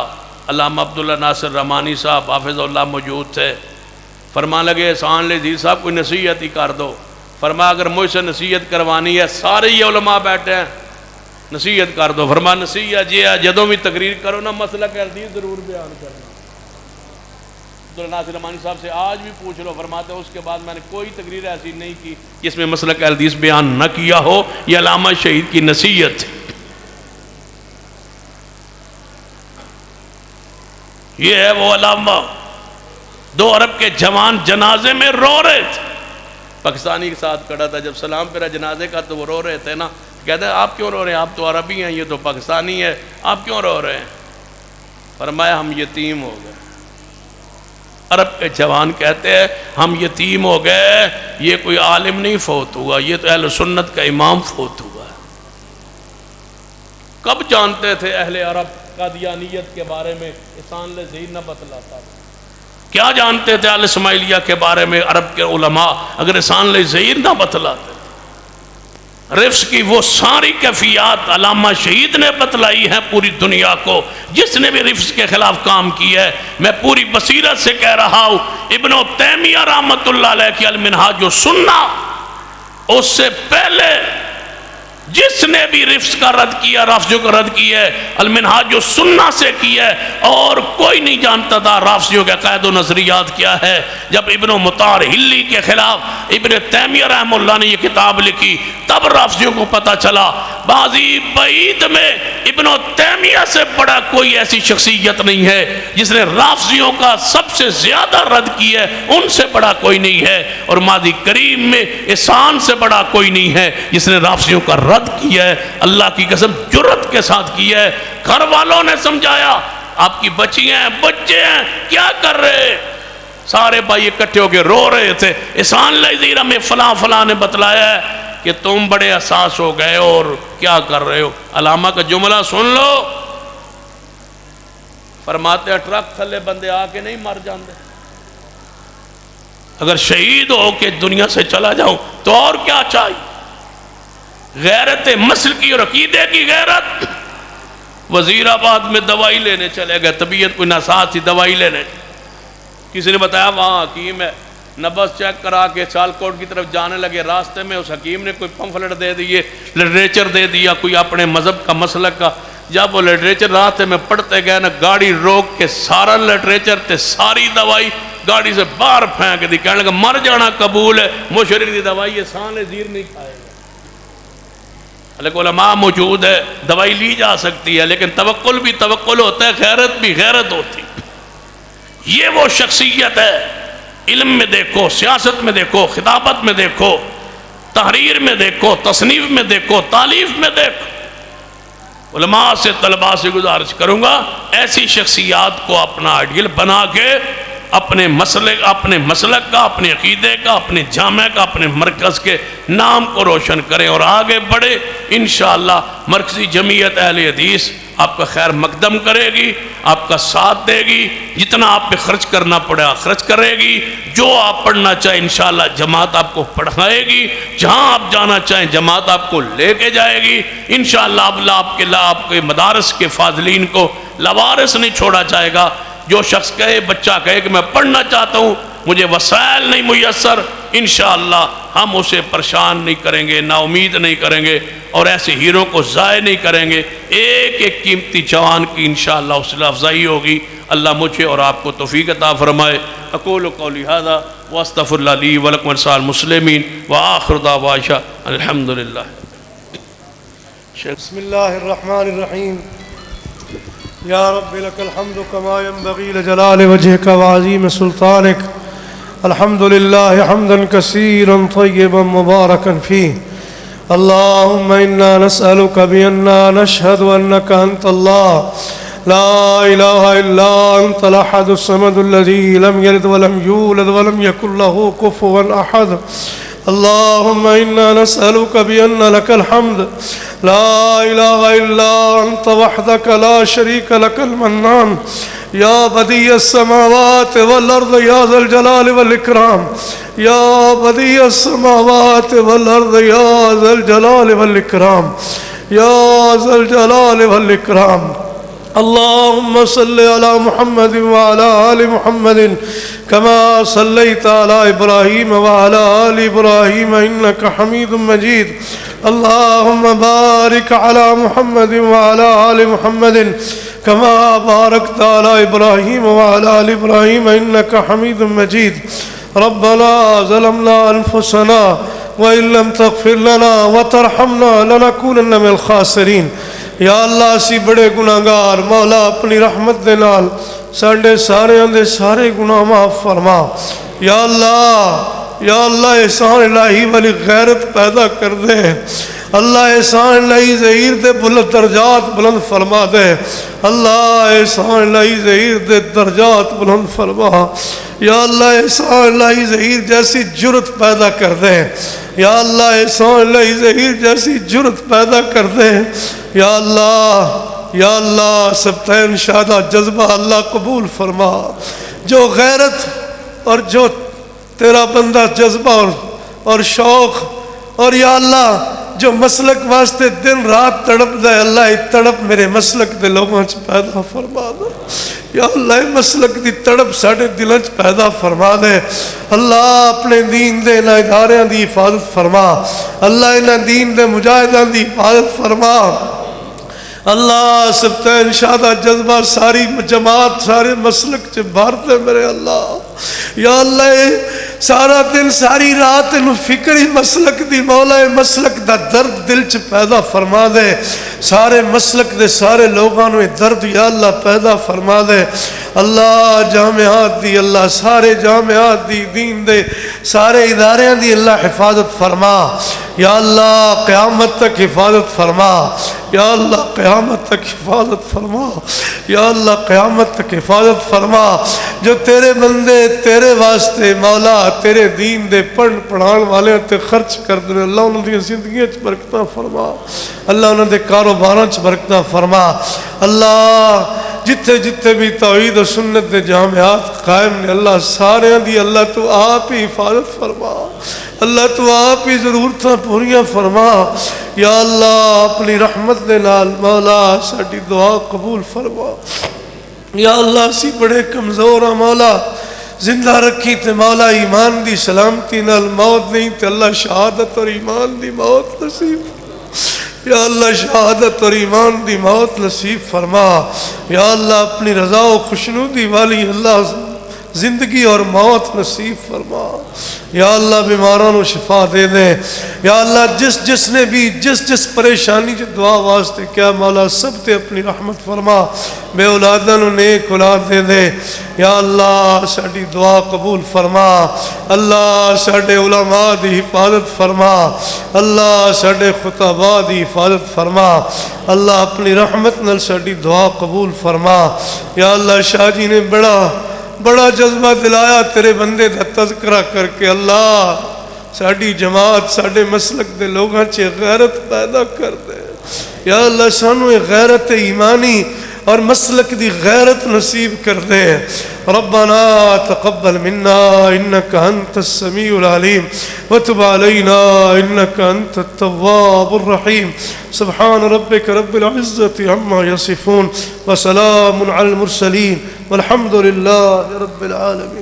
علامہ عبداللہ ناصر رحمانی صاحب حافظ اللہ موجود تھے۔ فرمان لگے احسان عزیز صاحب کوئی نصیحت ہی کر دو۔ فرمایا اگر مجھ سے نصیحت کروانی ہے، سارے یہ علماء بیٹھے ہیں، نصیحت کر دو۔ فرمایا نصیحت یہ ہے جدوں بھی تقریر کرو نا مسلک حدیث ضرور بیان کرنا۔ عبداللہ ناصر رحمانی صاحب سے آج بھی پوچھ لو، فرماتے ہیں اس کے بعد میں نے کوئی تقریر ایسی نہیں کی جس میں مسلک حدیث بیان نہ کیا ہو، یہ علامہ شہید کی نصیحت تھی۔ یہ ہے وہ علامہ، 2 ارب کے جوان جنازے میں رو رہے تھے، پاکستانی کے ساتھ کھڑا تھا، جب سلام پھرا جنازے کا تو وہ رو رہے تھے نا، کہتے ہیں آپ کیوں رو رہے ہیں، آپ تو عربی ہیں، یہ تو پاکستانی ہے، آپ کیوں رو رہے ہیں؟ فرمایا ہم یتیم ہو گئے۔ عرب کے جوان کہتے ہیں ہم یتیم ہو گئے، یہ کوئی عالم نہیں فوت ہوا، یہ تو اہل سنت کا امام فوت ہوا ہے۔ کب جانتے تھے اہل عرب قادیانیت کے بارے میں؟ احسان ظہیر نہ بتلاتا تھا۔ کیا جانتے تھے اہل اسماعیلیہ کے بارے میں عرب کے علماء اگر احسان ظہیر نہ بتلاتے؟ رفض کی وہ ساری کیفیات علامہ شہید نے بتلائی ہیں پوری دنیا کو۔ جس نے بھی رفض کے خلاف کام کیا ہے، میں پوری بصیرت سے کہہ رہا ہوں، ابن تیمیہ رحمۃ اللہ علیہ کی المنہاج السنہ، اس سے پہلے جس نے بھی رفض کا رد کیا، رافضیوں کا رد کیا ہے، المنہاج السنہ سے کیا ہے، اور کوئی نہیں جانتا تھا رافضیوں کے عقائد و نظریات کیا ہے۔ جب ابن مطہر کے خلاف ابن تیمیہ رحمہ اللہ نے یہ کتاب لکھی، تب رافضیوں کو پتہ چلا بازی بعید میں ابن تیمیہ سے بڑا کوئی ایسی شخصیت نہیں ہے جس نے رافضیوں کا سب سے زیادہ رد کیا ہے، ان سے بڑا کوئی نہیں ہے، اور ماضی کریم میں احسان سے بڑا کوئی نہیں ہے جس نے رافضیوں کا رد کیا ہے۔ اللہ کی قسم جرت کے ساتھ کیا ہے۔ گھر والوں نے سمجھایا آپ کی بچیاں ہیں، بچے ہیں، کیا کر رہے؟ سارے بھائی اکٹھے ہو کے رو رہے تھے۔ احسان ظہیر ہمیں فلاں فلاں نے بتلایا ہے کہ تم بڑے حساس ہو گئے اور کیا کر رہے ہو۔ علامہ کا جملہ سن لو، فرماتے ہیں ٹرک تھلے بندے آ کے نہیں مر جاندے، اگر شہید ہو کے دنیا سے چلا جاؤں تو اور کیا چاہیے؟ غیرت مسلکی اور عقیدے کی غیرت۔ وزیر آباد میں دوائی لینے چلے گئے، طبیعت کوئی ناساز تھی، دوائی لینے، کسی نے بتایا وہاں حکیم ہے، نبض چیک کرا کے سیالکوٹ کی طرف جانے لگے، راستے میں اس حکیم نے کوئی پمفلٹ دے دیے، لٹریچر دے دیا کوئی اپنے مذہب کا مسلک کا۔ جب وہ لٹریچر راستے میں پڑھتے گئے نا، گاڑی روک کے سارا لٹریچر تے ساری دوائی گاڑی سے باہر پھینک دی، کہنے لگا مر جانا قبول ہے، مشرک دی دوائی احسان ظہیر نہیں کھائے گا۔ لیکن علماء موجود ہے، دوائی لی جا سکتی ہے، لیکن توکل بھی توکل ہوتا ہے، غیرت بھی غیرت ہوتی ہے۔ یہ وہ شخصیت ہے، علم میں دیکھو، سیاست میں دیکھو، خطابت میں دیکھو، تحریر میں دیکھو، تصنیف میں دیکھو، تالیف میں دیکھو۔ علماء سے طلباء سے گزارش کروں گا ایسی شخصیات کو اپنا آئیڈیل بنا کے اپنے مسلک کا، اپنے عقیدے کا، اپنے جامعہ کا، اپنے مرکز کے نام کو روشن کریں اور آگے بڑھے۔ انشاءاللہ مرکزی جمعیت اہل حدیث آپ کا خیر مقدم کرے گی، آپ کا ساتھ دے گی، جتنا آپ پہ خرچ کرنا پڑا خرچ کرے گی، جو آپ پڑھنا چاہیں انشاءاللہ جماعت آپ کو پڑھائے گی، جہاں آپ جانا چاہیں جماعت آپ کو لے کے جائے گی انشاءاللہ۔ اللہ آپ کے مدارس کے فاضلین کو لوارث نہیں چھوڑا جائے گا۔ جو شخص کہے، بچہ کہے کہ میں پڑھنا چاہتا ہوں، مجھے وسائل نہیں میسر، انشاءاللہ ہم اسے پریشان نہیں کریں گے، نا امید نہیں کریں گے، اور ایسے ہیروں کو ضائع نہیں کریں گے۔ ایک ایک قیمتی جوان کی انشاءاللہ حوصلہ افزائی ہوگی۔ اللہ مجھے اور آپ کو توفیق عطا فرمائے۔ اقول قولی ھذا واستغفر اللہ لی ولکم ولسائر المسلمین وآخر دعوانا الحمدللہ۔ بسم اللہ الرحمن الرحیم۔ یا رب لک الحمد کما ينبغی لجلال وجهک وعظیم سلطانک۔ الحمد للہ حمدا کثیرا طیبا مبارکا فیہ۔ اللہم انا نسألک بأننا نشہد انک انت اللہ لا الہ الا انت الاحد الصمد الذی لم یلد ولم یولد ولم یکن له کفوا احد۔ اللهم إنا نسألك بأن لك الحمد لا إله إلا أنت وحدك لا شريك لك المنان يا بديع السماوات والأرض يا ذا الجلال والإكرام يا بديع السماوات والأرض يا ذا الجلال والإكرام يا ذا الجلال والإكرام اللهم صل على محمد وعلى آل محمد كما صليت على إبراهيم وعلى آل إبراهيم إنك حميد مجيد اللهم بارك على محمد وعلى آل محمد كما باركت على إبراهيم وعلى آل إبراهيم إنك حميد مجيد ربنا ظلمنا أنفسنا وإن لم تغفر لنا وترحمنا لنكونن من الخاسرين یا اللہ اسی بڑے گناہگار مولا اپنی رحمت دے نال ساڈے سارے گناہ معاف فرما یا اللہ احسان الہی والی غیرت پیدا کر دے اللہ احسان الہی ظہیر دے بلند درجات بلند فرما دے اللہ احسان الہی ظہیر دے درجات بلند فرما یا اللہ احسان الہی ظہیر جیسی جرت پیدا کر دے یا اللہ احسان الہی ظہیر جیسی جرت پیدا کر دے یا اللہ سبتین شادہ جذبہ اللہ قبول فرما جو غیرت اور جو تیرا بندہ جذبہ اور شوق اور یا اللہ جو مسلک واسطے دن رات تڑپ دے اللہ یہ تڑپ میرے مسلک دے لوگوں چ پیدا فرما دے یا اللہ یہ مسلک دی تڑپ ساڑے دلوں چ پیدا فرما دے اللہ اپنے دین دے انہاں اداریاں دی حفاظت فرما اللہ انہاں دین دے مجاہدان دی حفاظت فرما اللہ سبتین شادہ جذبہ ساری جماعت سارے مسلک چ بھر دے میرے اللہ یا اللہ سارا دن ساری رات انہوں فکری مسلک دی مولا مسلک دا درد دل چ پیدا فرما دے سارے مسلک دے سارے لوگانوں درد یا اللہ پیدا فرما دے اللہ جامعات دی اللہ سارے جامعات دی دین دے سارے اداریاں دی اللہ حفاظت فرما یا اللہ قیامت تک حفاظت فرما یا اللہ قیامت تک حفاظت فرما یا اللہ قیامت تک حفاظت فرما جو تیرے بندے تیرے واسطے مولا تیرے دین دے پڑھان والے تے خرچ کر دے اللہ انہوں دی زندگیاں چ برکتاں فرما اللہ انہوں دے کاروباراں چ برکتاں فرما اللہ جتھے جتھے بھی توحید و سنت دے جامعات قائم نے اللہ سارے دی اللہ تو آپ ہی حفاظت فرما اللہ تو آپ ہی ضرورتاں پوریاں فرما یا اللہ اپنی رحمت دے نال مولا ساڈی دعا قبول فرما یا اللہ اسی بڑے کمزور ہیں مولا زندہ رکھی تے مولا ایمان دی سلامتی نال موت نہیں تے اللہ شہادت اور ایمان دی موت نصیب یا اللہ شہادت اور ایمان دی موت نصیب فرما یا اللہ اپنی رضا و خوشنودی والی اللہ زندگی اور موت نصیب فرما یا اللہ بیماروں شفا دے دے یا اللہ جس نے بھی جس پریشانی جو دعا واسطے کیا مولا سب تے اپنی رحمت فرما بے اولاداں نو نیک اولاد دے دے یا اللہ ساڈی دعا قبول فرما اللہ ساڈے علماء دی حفاظت فرما اللہ ساڈے خطباء دی حفاظت فرما اللہ اپنی رحمت نال ساڈی دعا قبول فرما یا اللہ شاہ جی نے بڑا جذبہ دلایا تیرے بندے دا تذکرہ کر کے اللہ ساڑی جماعت ساڑے مسلک دے لوگاں چے غیرت پیدا کر دے یا اللہ سانو غیرت ایمانی اور مسلک دی غیرت نصیب کر دے ربنا تقبل منا انك انت السميع العليم وتب علينا انك انت التواب الرحيم سبحان ربك رب العزة عما يصفون وسلام على المرسلين والحمد لله رب العالمين